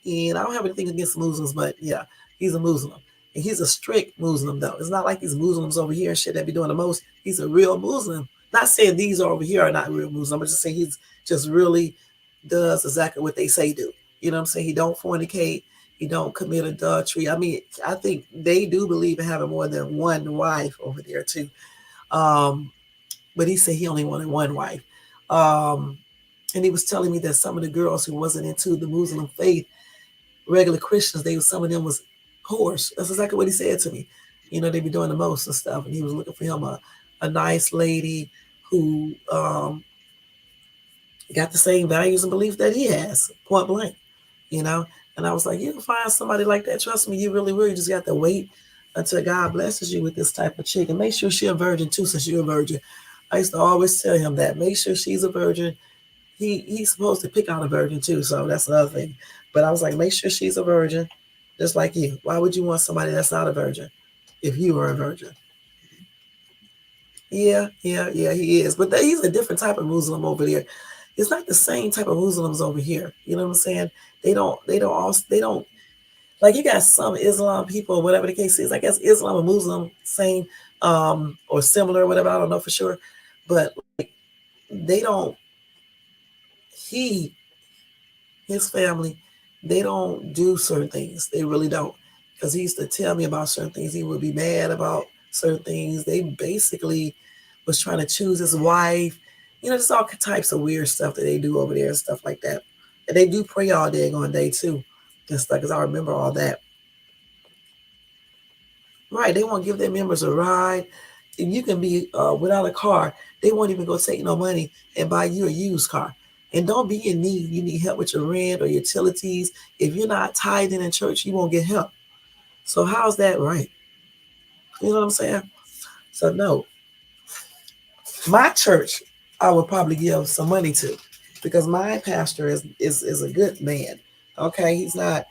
And I don't have anything against Muslims, but yeah, he's a Muslim. And he's a strict Muslim, though. It's not like these Muslims over here and shit that be doing the most. He's a real Muslim. Not saying these over here are not real Muslims. I'm just saying he's just really does exactly what they say do. You know what I'm saying? He don't fornicate. He don't commit adultery. I mean, I think they do believe in having more than one wife over there too. But he said he only wanted one wife. And he was telling me that some of the girls who wasn't into the Muslim faith, regular Christians, some of them was whores. That's exactly what he said to me. You know, they be doing the most and stuff. And he was looking for him a nice lady who got the same values and beliefs that he has, point blank, you know. And I was like, you'll find somebody like that. Trust me, you really will. You just got to wait until God blesses you with this type of chick. And make sure she's a virgin too, since you're a virgin. I used to always tell him that. Make sure she's a virgin. He's supposed to pick out a virgin too, so that's another thing. But I was like, make sure she's a virgin, just like you. Why would you want somebody that's not a virgin if you were a virgin? Yeah, he is. But he's a different type of Muslim over there. It's not the same type of Muslims over here. You know what I'm saying? They don't like, you got some Islam people, whatever the case is. I guess Islam and Muslim same or similar, whatever. I don't know for sure. But like, they don't. his family, they don't do certain things. They really don't. Because he used to tell me about certain things. He would be mad about certain things. They basically was trying to choose his wife. Just all types of weird stuff that they do over there and stuff like that. And they do pray all day on day too. And stuff, because I remember all that. Right, they won't give their members a ride. If you can be without a car, they won't even go take no money and buy you a used car. And don't be in need. You need help with your rent or utilities. If you're not tithing in church, you won't get help. So how's that right? You know what I'm saying? So no, my church, I would probably give some money to, because my pastor is a good man. Okay, he's not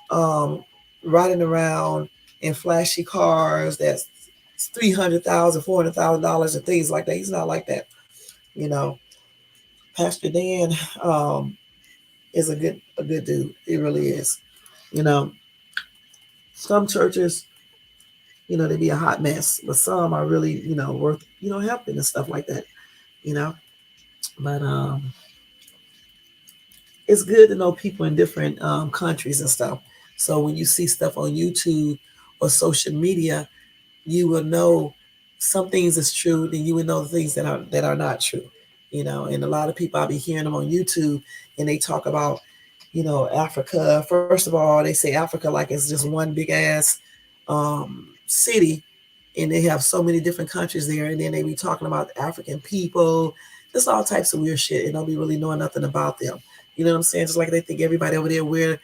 um, riding around in flashy cars that's $300,000, $400,000 and things like that. He's not like that. You know, Pastor Dan is a good dude. He really is. You know, some churches, they be a hot mess, but some are really, worth, helping and stuff like that. You know, but it's good to know people in different countries and stuff. So when you see stuff on YouTube or social media, you will know some things is true, then you will know the things that are not true. And a lot of people, I'll be hearing them on YouTube, and they talk about, Africa. First of all, they say Africa like it's just one big ass city, and they have so many different countries there, and then they be talking about African people, just all types of weird shit, and don't be really knowing nothing about them. You know what I'm saying? Just like they think everybody over there wear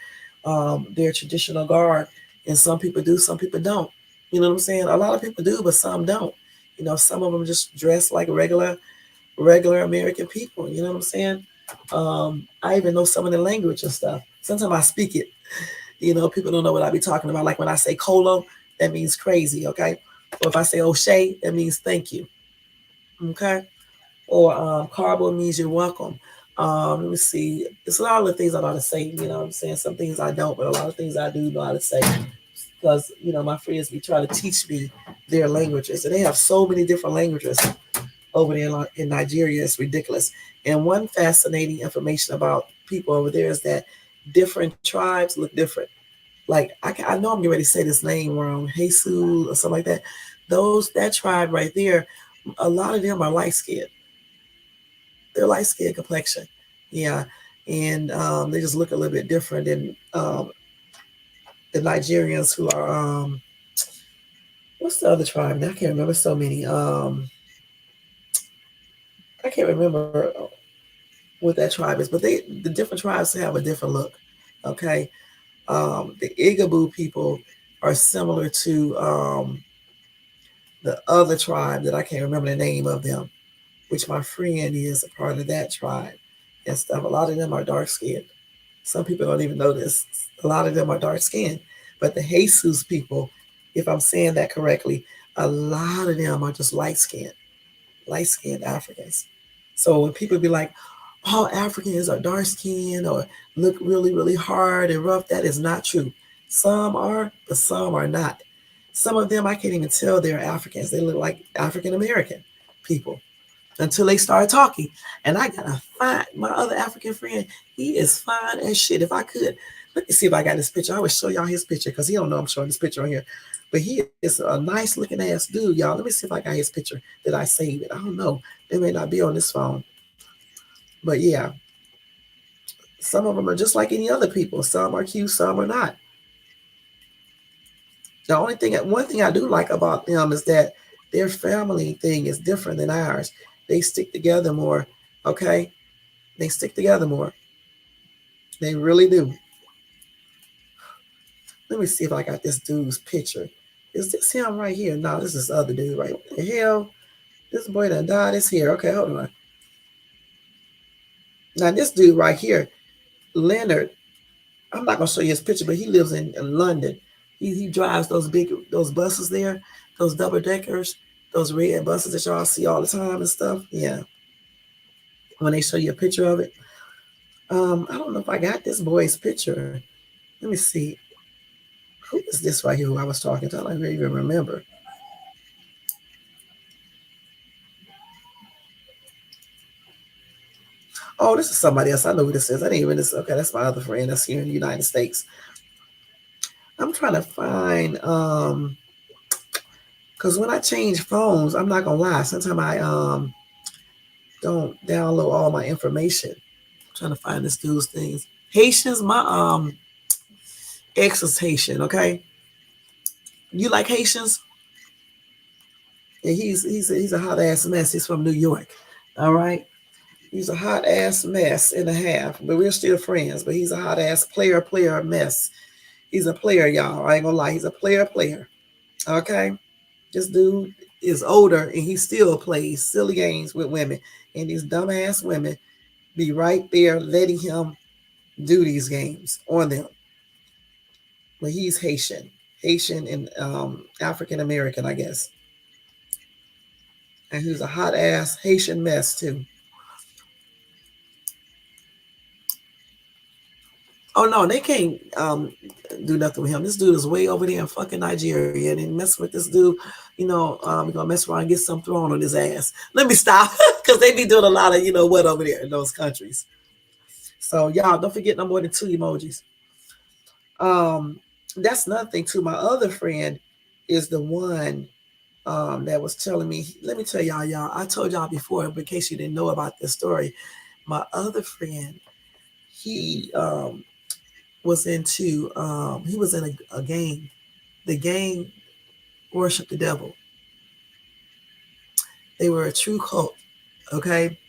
their traditional garb, and some people do, some people don't. You know what I'm saying? A lot of people do, but some don't. Some of them just dress like regular American people. You know what I'm saying? I even know some of the language and stuff. Sometimes I speak it. People don't know what I be talking about. Like when I say colo, that means crazy, okay? Or if I say O'Shea, that means thank you, okay? Or carbo means you're welcome. Let me see. It's a lot of things I know how to say. You know what I'm saying? Some things I don't, but a lot of things I do know how to say. Because, my friends be trying to teach me their languages. And they have so many different languages over there in Nigeria. It's ridiculous. And one fascinating information about people over there is that different tribes look different. Like I know I'm getting ready to say this name wrong, Jesus or something like that. That tribe right there, a lot of them are light skinned. They're light skinned complexion, yeah, and they just look a little bit different than the Nigerians who are what's the other tribe? Now I can't remember so many. I can't remember what that tribe is, but the different tribes have a different look. Okay, the Igbo people are similar to the other tribe that I can't remember the name of them, which my friend is a part of that tribe and stuff. A lot of them are dark skinned. Some people don't even know this. A lot of them are dark skinned. But the Jesus people, if I'm saying that correctly, a lot of them are just light skinned Africans. So when people be like, all Africans are dark skinned or look really, really hard and rough, that is not true. Some are, but some are not. Some of them I can't even tell they're Africans. They look like African American people until they start talking. And I gotta find my other African friend. He is fine as shit. If I could, let me see if I got his picture. I would show y'all his picture because he don't know I'm showing his picture on here. But he is a nice looking ass dude, y'all. Let me see if I got his picture. Did I save it? I don't know. It may not be on this phone. But yeah, some of them are just like any other people. Some are cute, some are not. One thing I do like about them is that their family thing is different than ours. They stick together more. Okay, they stick together more. They really do. Let me see if I got this dude's picture. Is this him right here? No, this is the other dude right. What the hell? This boy done died. It's here. Okay, hold on. Now this dude right here, Leonard. I'm not gonna show you his picture, but he lives in London. He drives those buses there, those double deckers, those red buses that y'all see all the time and stuff. Yeah. When they show you a picture of it. I don't know if I got this boy's picture. Let me see. Who is this right here who I was talking to? I don't even remember. Oh, this is somebody else. I know who this is. I didn't even this. Okay, that's my other friend that's here in the United States. I'm trying to find because when I change phones, I'm not gonna lie. Sometimes I don't download all my information. I'm trying to find this dude's things. Haitians, my ex is Haitian. Okay, you like Haitians? Yeah, he's a hot ass mess. He's from New York. All right. He's a hot ass mess and a half, but we're still friends. But he's a hot ass player mess. He's a player, y'all. I ain't gonna lie. He's a player. Okay. This dude is older and he still plays silly games with women. And these dumbass women be right there letting him do these games on them. But he's Haitian. Haitian and African American, I guess. And he's a hot ass Haitian mess too. Oh no, they can't do nothing with him. This dude is way over there in fucking Nigeria, and then mess with this dude. We're gonna mess around and get some thrown on his ass. Let me stop, because they be doing a lot of what over there in those countries. So y'all don't forget no more than 2 emojis. That's another thing too. My other friend is the one that was telling me. Let me tell y'all. I told y'all before, but in case you didn't know about this story, my other friend, he was into he was in a gang. The gang worshiped the devil. They were a true cult, okay?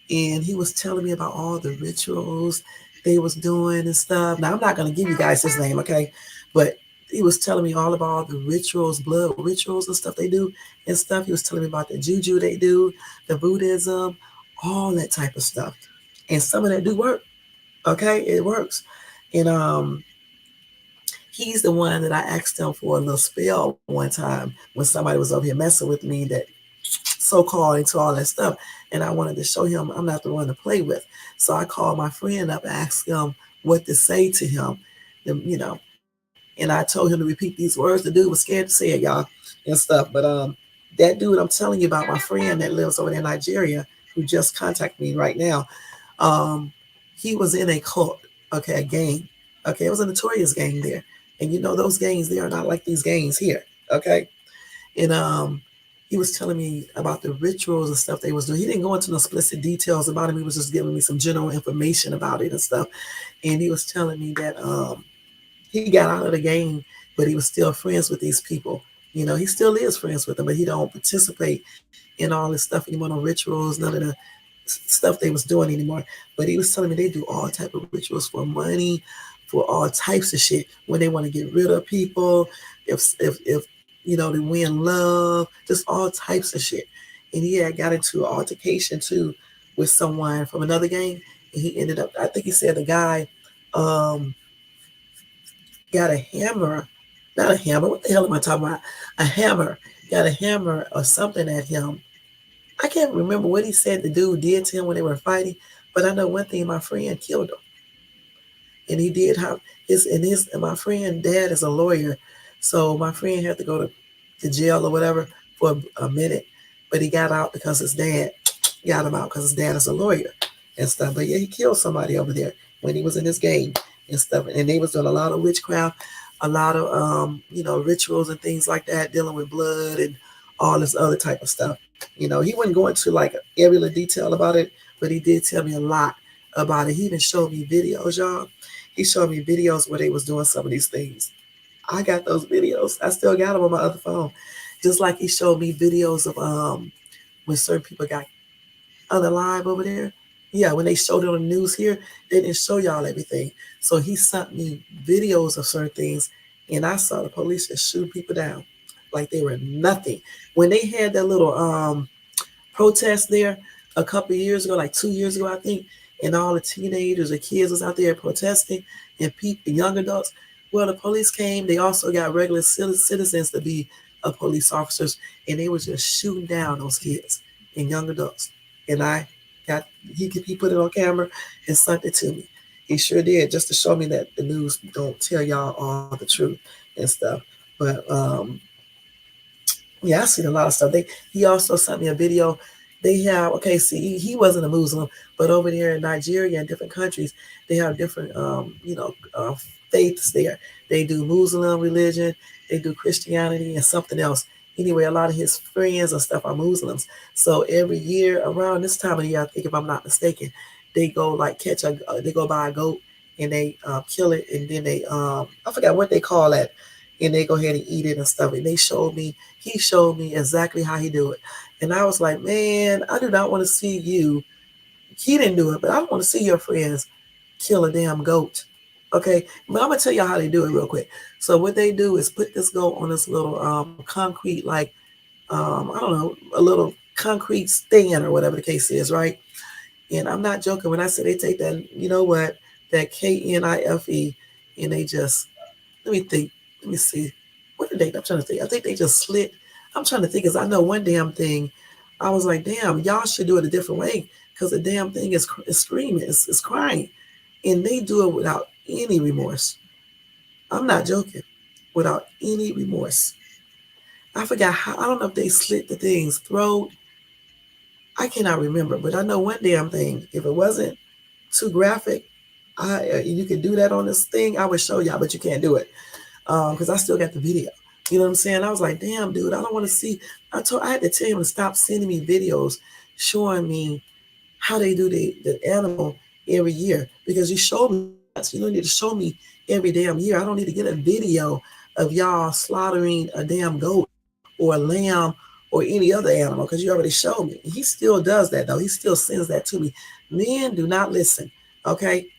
And he was telling me about all the rituals they was doing and stuff. Now I'm not gonna give you guys his name, okay? But he was telling me all about all the rituals, blood rituals and stuff they do and stuff. He was telling me about the juju they do, the Buddhism, all that type of stuff. And some of that do work. Okay, it works. And he's the one that I asked him for a little spell one time when somebody was over here messing with me that so-called into all that stuff. And I wanted to show him I'm not the one to play with. So I called my friend up and asked him what to say to him, and I told him to repeat these words. The dude was scared to say it, y'all, and stuff. But that dude I'm telling you about, my friend that lives over there in Nigeria, who just contacted me right now, he was in a cult, okay, a gang. Okay, it was a notorious gang there. And those gangs, they are not like these gangs here. Okay. And he was telling me about the rituals and stuff they was doing. He didn't go into no explicit details about it. He was just giving me some general information about it and stuff. And he was telling me that he got out of the gang, but he was still friends with these people. He still is friends with them, but he don't participate in all this stuff anymore, no rituals, none of the stuff they was doing anymore. But he was telling me they do all type of rituals for money, for all types of shit, when they want to get rid of people, if they win love, just all types of shit. And he had got into an altercation too with someone from another gang, and he ended up, I think he said the guy got a hammer, not a hammer, what the hell am I talking about? A hammer, got a hammer or something at him. I can't remember what he said the dude did to him when they were fighting, but I know one thing, my friend killed him. And he did have and my friend dad is a lawyer. So my friend had to go to jail or whatever for a minute, but he got out because his dad got him out because his dad is a lawyer and stuff. But yeah, he killed somebody over there when he was in this game and stuff. And they was doing a lot of witchcraft, a lot of rituals and things like that, dealing with blood and all this other type of stuff. He wouldn't go into like every little detail about it, but he did tell me a lot about it. He even showed me videos, y'all. He showed me videos where they was doing some of these things. I got those videos. I still got them on my other phone. Just like he showed me videos of when certain people got unalive over there. Yeah, when they showed it on the news here, they didn't show y'all everything. So he sent me videos of certain things, and I saw the police just shoot people down like they were nothing. When they had that little protest there a couple of years ago, like 2 years ago, I think, and all the teenagers or kids was out there protesting, and people, young adults. Well, the police came. They also got regular citizens to be police officers, and they were just shooting down those kids and young adults. And he put it on camera and sent it to me. He sure did, just to show me that the news don't tell y'all all the truth and stuff. But yeah, I seen a lot of stuff. He also sent me a video. They have, okay, see, he wasn't a Muslim, but over there in Nigeria and different countries, they have different, faiths there. They do Muslim religion, they do Christianity and something else. Anyway, a lot of his friends and stuff are Muslims. So every year around this time of the year, I think if I'm not mistaken, they go like they go buy a goat and they kill it, and then they I forgot what they call that, and they go ahead and eat it and stuff. And he showed me exactly how he do it, and I was like, man, I do not want to see you. He didn't do it, but I don't want to see your friends kill a damn goat. Okay, but I'm gonna tell you how they do it real quick. So what they do is put this goat on this little concrete, like I don't know, a little concrete stand or whatever the case is, right? And I'm not joking when I say they take that, you know what, that KNIFE, and they just, let me think, let me see, what did they? I'm trying to think. I think they just slit. I'm trying to think, because I know one damn thing. I was like, damn, y'all should do it a different way, because the damn thing is screaming, it's crying, and they do it without any remorse. I'm not joking, without any remorse. I forgot how. I don't know if they slit the thing's throat. I cannot remember, but I know one damn thing. If it wasn't too graphic, you could do that on this thing. I would show y'all, but you can't do it because I still got the video. You know what I'm saying? I was like, damn, dude, I don't want to see. I had to tell him to stop sending me videos showing me how they do the animal every year, because you showed me. You don't need to show me every damn year. I don't need to get a video of y'all slaughtering a damn goat or a lamb or any other animal, because you already showed me. He still does that though. He still sends that to me. Men do not listen. Okay,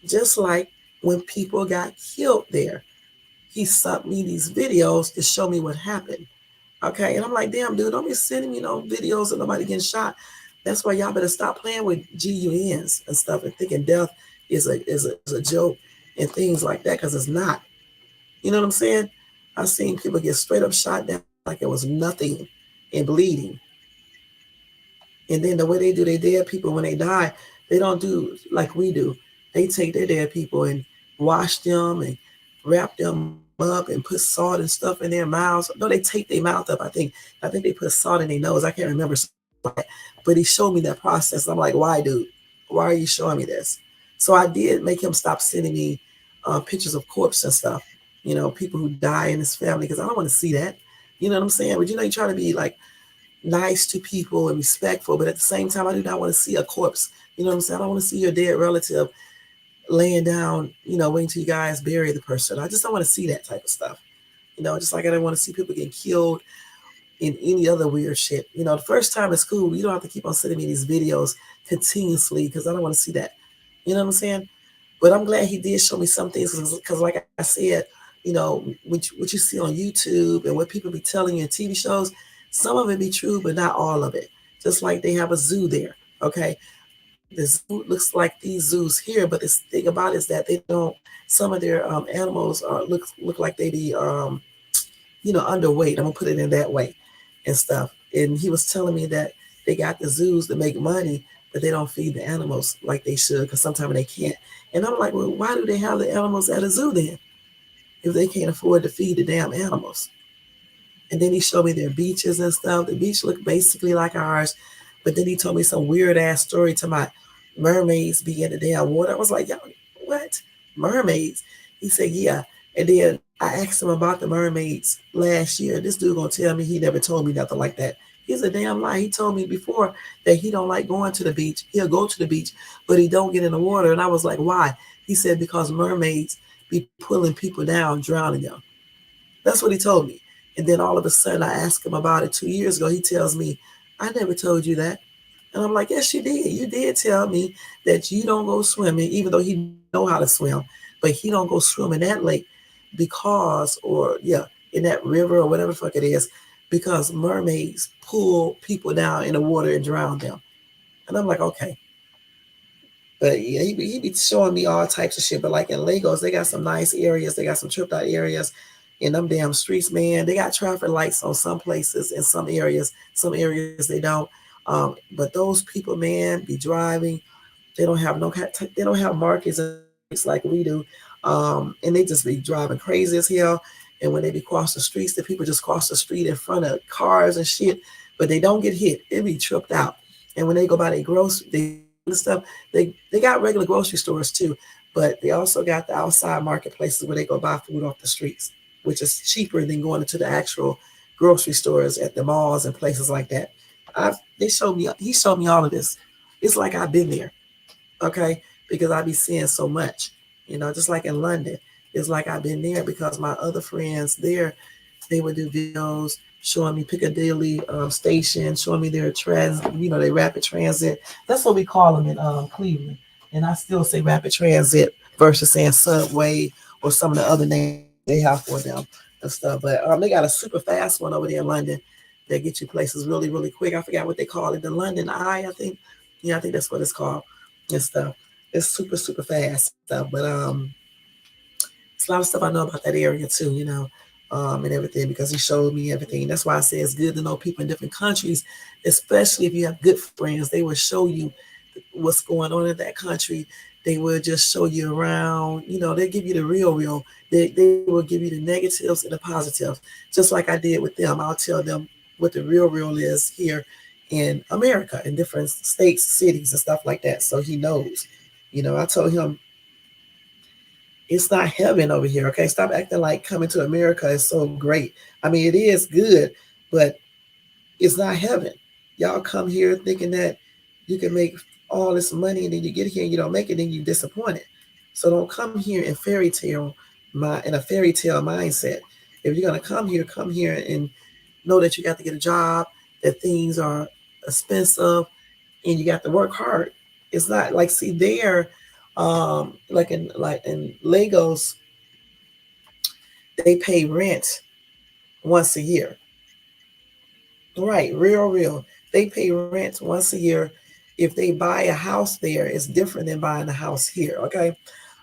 just like when people got killed there, he sent me these videos to show me what happened. Okay, and I'm like, damn, dude, don't be sending me no videos of nobody getting shot. That's why y'all better stop playing with GUNs and stuff and thinking death is a joke and things like that, because it's not. You know what I'm saying? I've seen people get straight up shot down like it was nothing and bleeding. And then the way they do their dead people when they die, they don't do like we do. They take their dead people and wash them and wrap them up and put salt and stuff in their mouths. No, they tape their mouth up. I think they put salt in their nose. I can't remember. But he showed me that process. I'm like, why, dude? Why are you showing me this? So I did make him stop sending me pictures of corpses and stuff. You know, people who die in his family, because I don't want to see that. You know what I'm saying? But you try to be like nice to people and respectful, but at the same time, I do not want to see a corpse. You know what I'm saying? I don't want to see your dead relative laying down, waiting till you guys bury the person. I just don't want to see that type of stuff. Just like I don't want to see people getting killed in any other weird shit. The first time it's cool. You don't have to keep on sending me these videos continuously, because I don't want to see that. You know what I'm saying? But I'm glad he did show me some things, because like I said, what you see on YouTube and what people be telling you in TV shows, some of it be true, but not all of it. Just like they have a zoo there, okay? The zoo looks like these zoos here, but the thing about it is that they don't. Some of their animals look like they be underweight. I'm gonna put it in that way and stuff. And he was telling me that they got the zoos to make money, but they don't feed the animals like they should, because sometimes they can't. And I'm like, well, why do they have the animals at a zoo then, if they can't afford to feed the damn animals? And then he showed me their beaches and stuff. The beach looked basically like ours, but then he told me some weird ass story to my mermaids be in the damn water. I was like, yo, what? Mermaids? He said, yeah. And then I asked him about the mermaids last year. This dude gonna tell me he never told me nothing like that. He's a damn lie. He told me before that he don't like going to the beach. He'll go to the beach, but he don't get in the water. And I was like, why? He said, because mermaids be pulling people down, drowning them. That's what he told me. And then all of a sudden I asked him about it 2 years ago. He tells me, I never told you that. And I'm like, yes, you did. You did tell me that you don't go swimming, even though he know how to swim, but he don't go swim in that lake in that river or whatever the fuck it is, because mermaids pull people down in the water and drown them. And I'm like, okay. But yeah, he be showing me all types of shit. But like in Lagos, they got some nice areas. They got some tripped out areas in them damn streets, man. They got traffic lights on some places in some areas. Some areas they don't. But those people, man, be driving. They don't have markers like we do. And they just be driving crazy as hell. And when they be cross the streets, the people just cross the street in front of cars and shit but they don't get hit. They be tripped out. And when they go by their grocery, they stuff, they got regular grocery stores too, but they also got the outside marketplaces where they go buy food off the streets, which is cheaper than going into the actual grocery stores at the malls and places like that. He showed me all of this. It's like I've been there, okay? Because I be seeing so much, just like in London. It's like I've been there because my other friends there, they would do videos showing me Piccadilly station, showing me their their rapid transit. That's what we call them in Cleveland. And I still say rapid transit versus saying subway or some of the other names they have for them and stuff. But they got a super fast one over there in London that get you places really, really quick. I forgot what they call it. The London Eye, I think. Yeah, I think that's what it's called and stuff. It's super, super fast stuff. But it's a lot of stuff I know about that area too, and everything because he showed me everything. That's why I say it's good to know people in different countries, especially if you have good friends. They will show you what's going on in that country. They will just show you around. They give you the real. They will give you the negatives and the positives, just like I did with them. I'll tell them what the real is here in America, in different states, cities, and stuff like that. So he knows. I told him it's not heaven over here. Okay, stop acting like coming to America is so great. I mean, it is good, but it's not heaven. Y'all come here thinking that you can make all this money, and then you get here and you don't make it, and you're disappointed. So don't come here in a fairy tale mindset. If you're gonna come here and know that you got to get a job, that things are expensive, and you got to work hard. It's not like see there, like in Lagos, they pay rent once a year. Right, real. They pay rent once a year. If they buy a house there, it's different than buying a house here. Okay.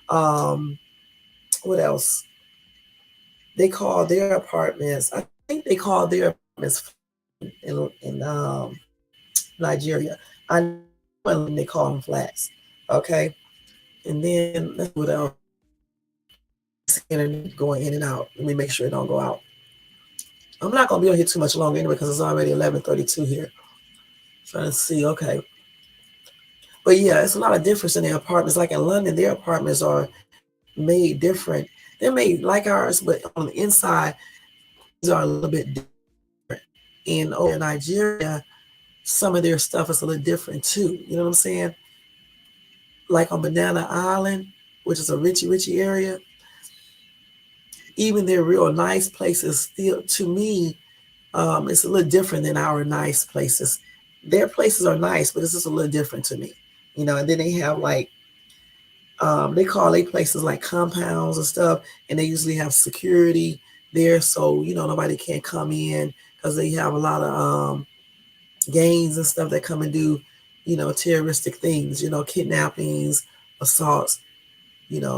Um, what else? They call their apartments. I think they call their apartments in Nigeria. I know they call them flats. Okay. And then let's see what else. Internet going in and out. Let me make sure it don't go out. I'm not gonna be on here too much longer anyway because it's already 11:32 here. Trying to see, okay. But yeah, it's a lot of difference in their apartments. Like in London, their apartments are made different. They're made like ours, but on the inside, these are a little bit different. And over in Nigeria, some of their stuff is a little different too. You know what I'm saying? Like on Banana Island, which is a richy area, even their real nice places still, to me, it's a little different than our nice places. Their places are nice, but it's just a little different to me. And then they have like, they call their places like compounds and stuff, and they usually have security there, so nobody can't come in because they have a lot of gangs and stuff that come and do, terroristic things, kidnappings, assaults,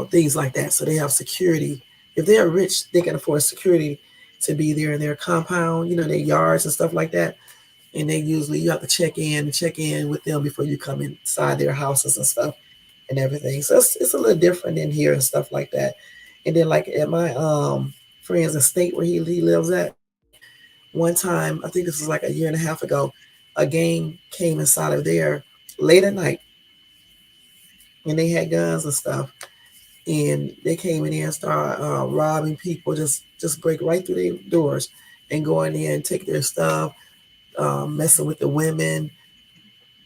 things like that. So they have security. If they're rich, they can afford security to be there in their compound, their yards and stuff like that. And they usually you have to check in with them before you come inside their houses and stuff and everything. So it's a little different in here and stuff like that. And then like at my friend's estate where he lives at, one time, I think this was like a year and a half ago, a gang came inside of there late at night and they had guns and stuff. And they came in there and started robbing people, just break right through their doors and go in there and take their stuff, messing with the women,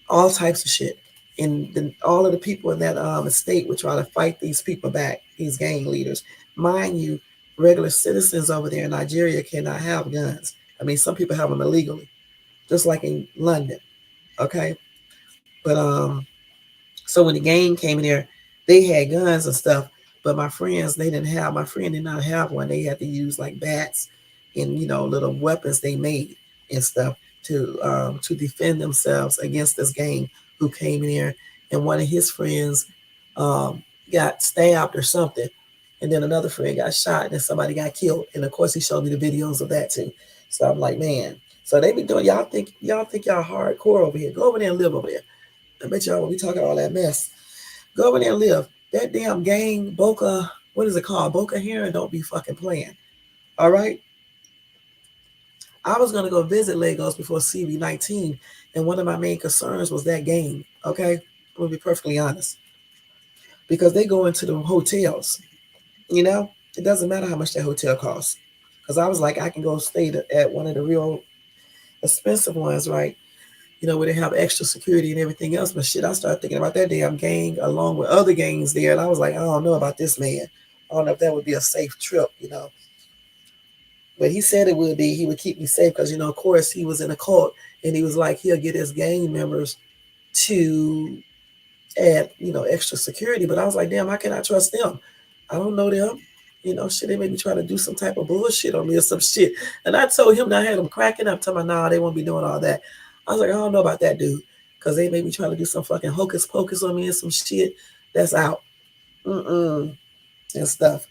all types of shit. And then all of the people in that estate would try to fight these people back, these gang leaders. Mind you, regular citizens over there in Nigeria cannot have guns. I mean, some people have them illegally, just like in London. Okay. But so when the gang came in there, they had guns and stuff. But my friend did not have one. They had to use like bats and little weapons they made and stuff to defend themselves against this gang who came in here. And one of his friends got stabbed or something, and then another friend got shot, and then somebody got killed. And of course, he showed me the videos of that too. So I'm like, man. So they be doing. Y'all think y'all hardcore over here? Go over there and live over there. I bet y'all will be talking all that mess. Go over there and live. That damn gang, Boca, what is it called? Boca Haram, don't be fucking playing. All right? I was gonna go visit Lagos before CV-19, and one of my main concerns was that game. Okay, I'm gonna be perfectly honest, because they go into the hotels. You know, it doesn't matter how much that hotel costs, because I was like, I can go stay at one of the real expensive ones, right? You know, where they have extra security and everything else. But shit, I started thinking about that damn gang along with other gangs there, and I was like, I don't know about this man. I don't know if that would be a safe trip, you know. But he said it would be. He would keep me safe because, you know, of course, he was in a cult, and he was like, he'll get his gang members to add, you know, extra security. But I was like, damn, how can I trust them? I don't know them. You know, shit, they may be trying to do some type of bullshit on me or some shit. And I told him that I had him cracking up, telling me, nah, they won't be doing all that. I was like, I don't know about that, dude. Because they may be trying to do some fucking hocus pocus on me and some shit that's out. Mm-mm. And stuff.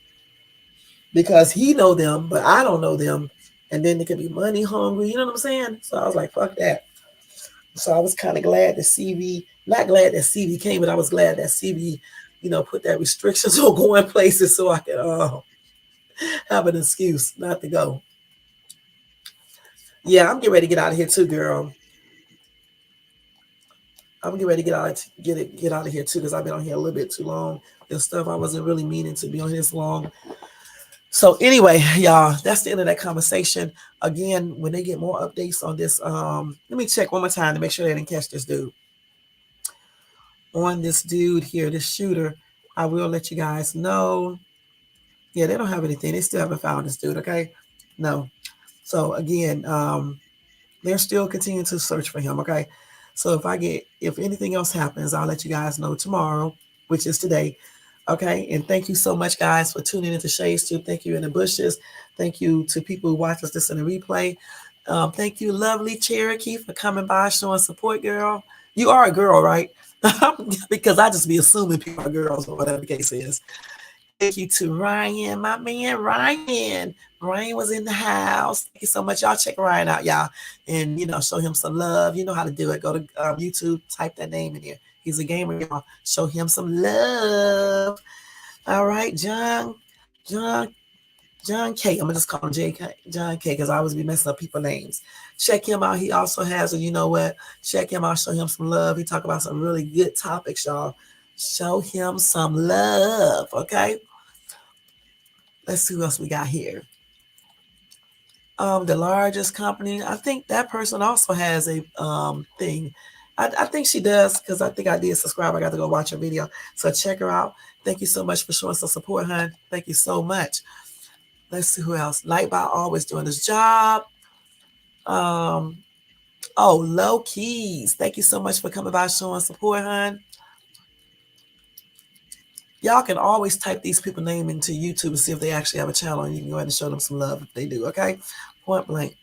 Because he know them, but I don't know them. And then they could be money hungry. You know what I'm saying? So I was like, fuck that. So I was kind of glad that CV, not glad that CV came, but I was glad that CV, you know, put that restrictions on going places so I could have an excuse not to go. Yeah, I'm getting ready to get out of here too, girl. I'm getting ready to get out of here too because I've been on here a little bit too long and stuff. I wasn't really meaning to be on here this long. So anyway, y'all, that's the end of that conversation. Again, when they get more updates on this, let me check one more time to make sure they didn't catch this dude. On this dude here, this shooter, I will let you guys know. Yeah, they don't have anything. They still haven't found this dude, okay? No. So again, they're still continuing to search for him, okay? So if anything else happens, I'll let you guys know tomorrow, which is today. Okay, and thank you so much, guys, for tuning into Shades Tube. Thank you in the bushes. Thank you to people who watch us this in the replay. Thank you, lovely Cherokee, for coming by, showing support, girl. You are a girl, right? Because I just be assuming people are girls or whatever the case is. Thank you to Ryan, my man Ryan. Ryan was in the house. Thank you so much. Y'all check Ryan out, y'all. And, you know, show him some love. You know how to do it. Go to YouTube, type that name in there. He's a gamer, y'all. Show him some love. All right, John K. I'm going to just call him John K because I always be messing up people's names. Check him out. He also has a, you know what? Check him out. Show him some love. He talk about some really good topics, y'all. Show him some love, okay? Let's see what else we got here. The largest company, I think that person also has a thing. I think she does because I think I did subscribe. I got to go watch her video. So check her out. Thank you so much for showing some support, hon. Thank you so much. Let's see who else. Lightbot always doing his job. Low Keys. Thank you so much for coming by showing support, hon. Y'all can always type these people's name into YouTube and see if they actually have a channel, and you can go ahead and show them some love if they do, okay? Point blank.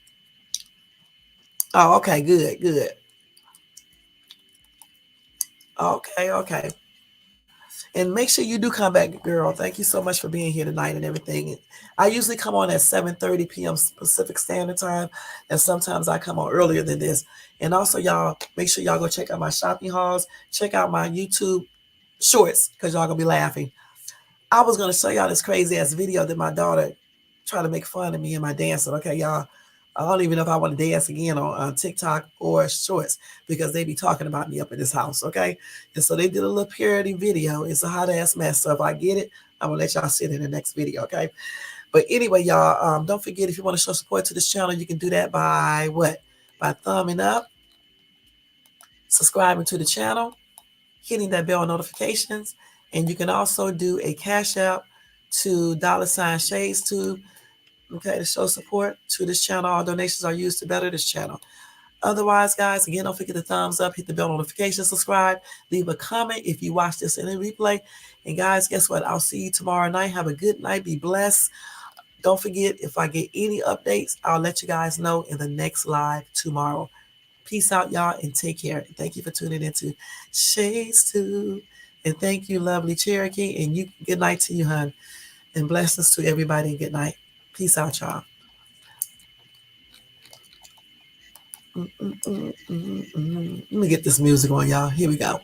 Oh, okay, good. Okay. And make sure you do come back, girl. Thank you so much for being here tonight and everything. I usually come on at 7:30 p.m. Pacific Standard Time, and sometimes I come on earlier than this. And also, y'all, make sure y'all go check out my shopping hauls. Check out my YouTube shorts because y'all gonna be laughing. I was gonna show y'all this crazy ass video that my daughter tried to make fun of me and my dancing. Okay, y'all. I don't even know if I want to dance again on TikTok or Shorts because they be talking about me up in this house. Okay, and so they did a little parody video. It's a hot ass mess. So if I get it, I'm gonna let y'all see it in the next video. Okay. But anyway, y'all, don't forget if you want to show support to this channel, you can do that by what? By thumbing up, subscribing to the channel, hitting that bell notifications, and you can also do a cash app to $Shades Tube, okay, to show support to this channel. All donations are used to better this channel. Otherwise, guys, again, don't forget the thumbs up, hit the bell notification, subscribe, leave a comment if you watch this in a replay. And guys, guess what? I'll see you tomorrow night. Have a good night. Be blessed. Don't forget, if I get any updates, I'll let you guys know in the next live tomorrow. Peace out, y'all, and take care. And thank you for tuning into Shades Tube. And thank you, lovely Cherokee. And you, good night to you, hon. And blessings to everybody. And good night. Peace out, y'all. Let me get this music on, y'all. Here we go.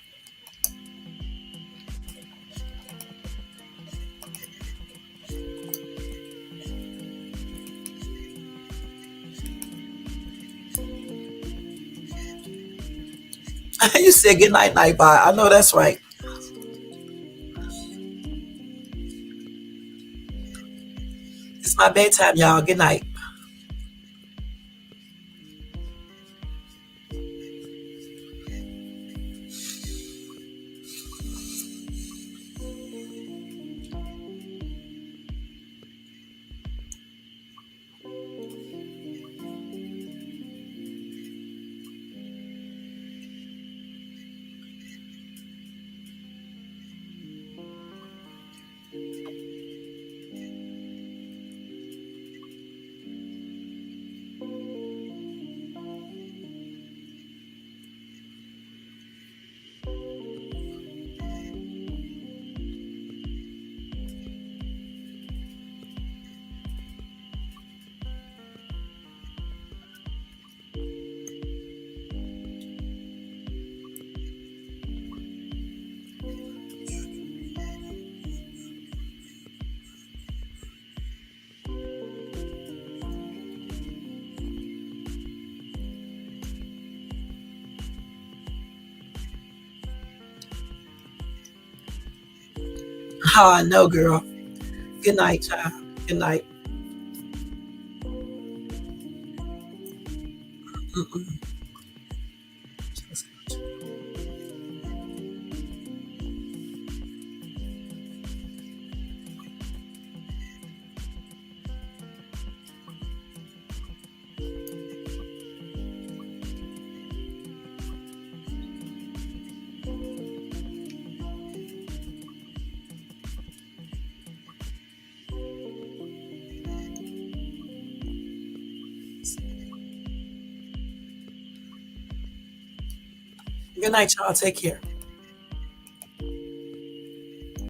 You said good night, night bye. I know that's right. It's my bedtime, y'all. Good night. Oh, no, girl. Good night, child. Good night. Mm-mm. Good night, y'all. Take care.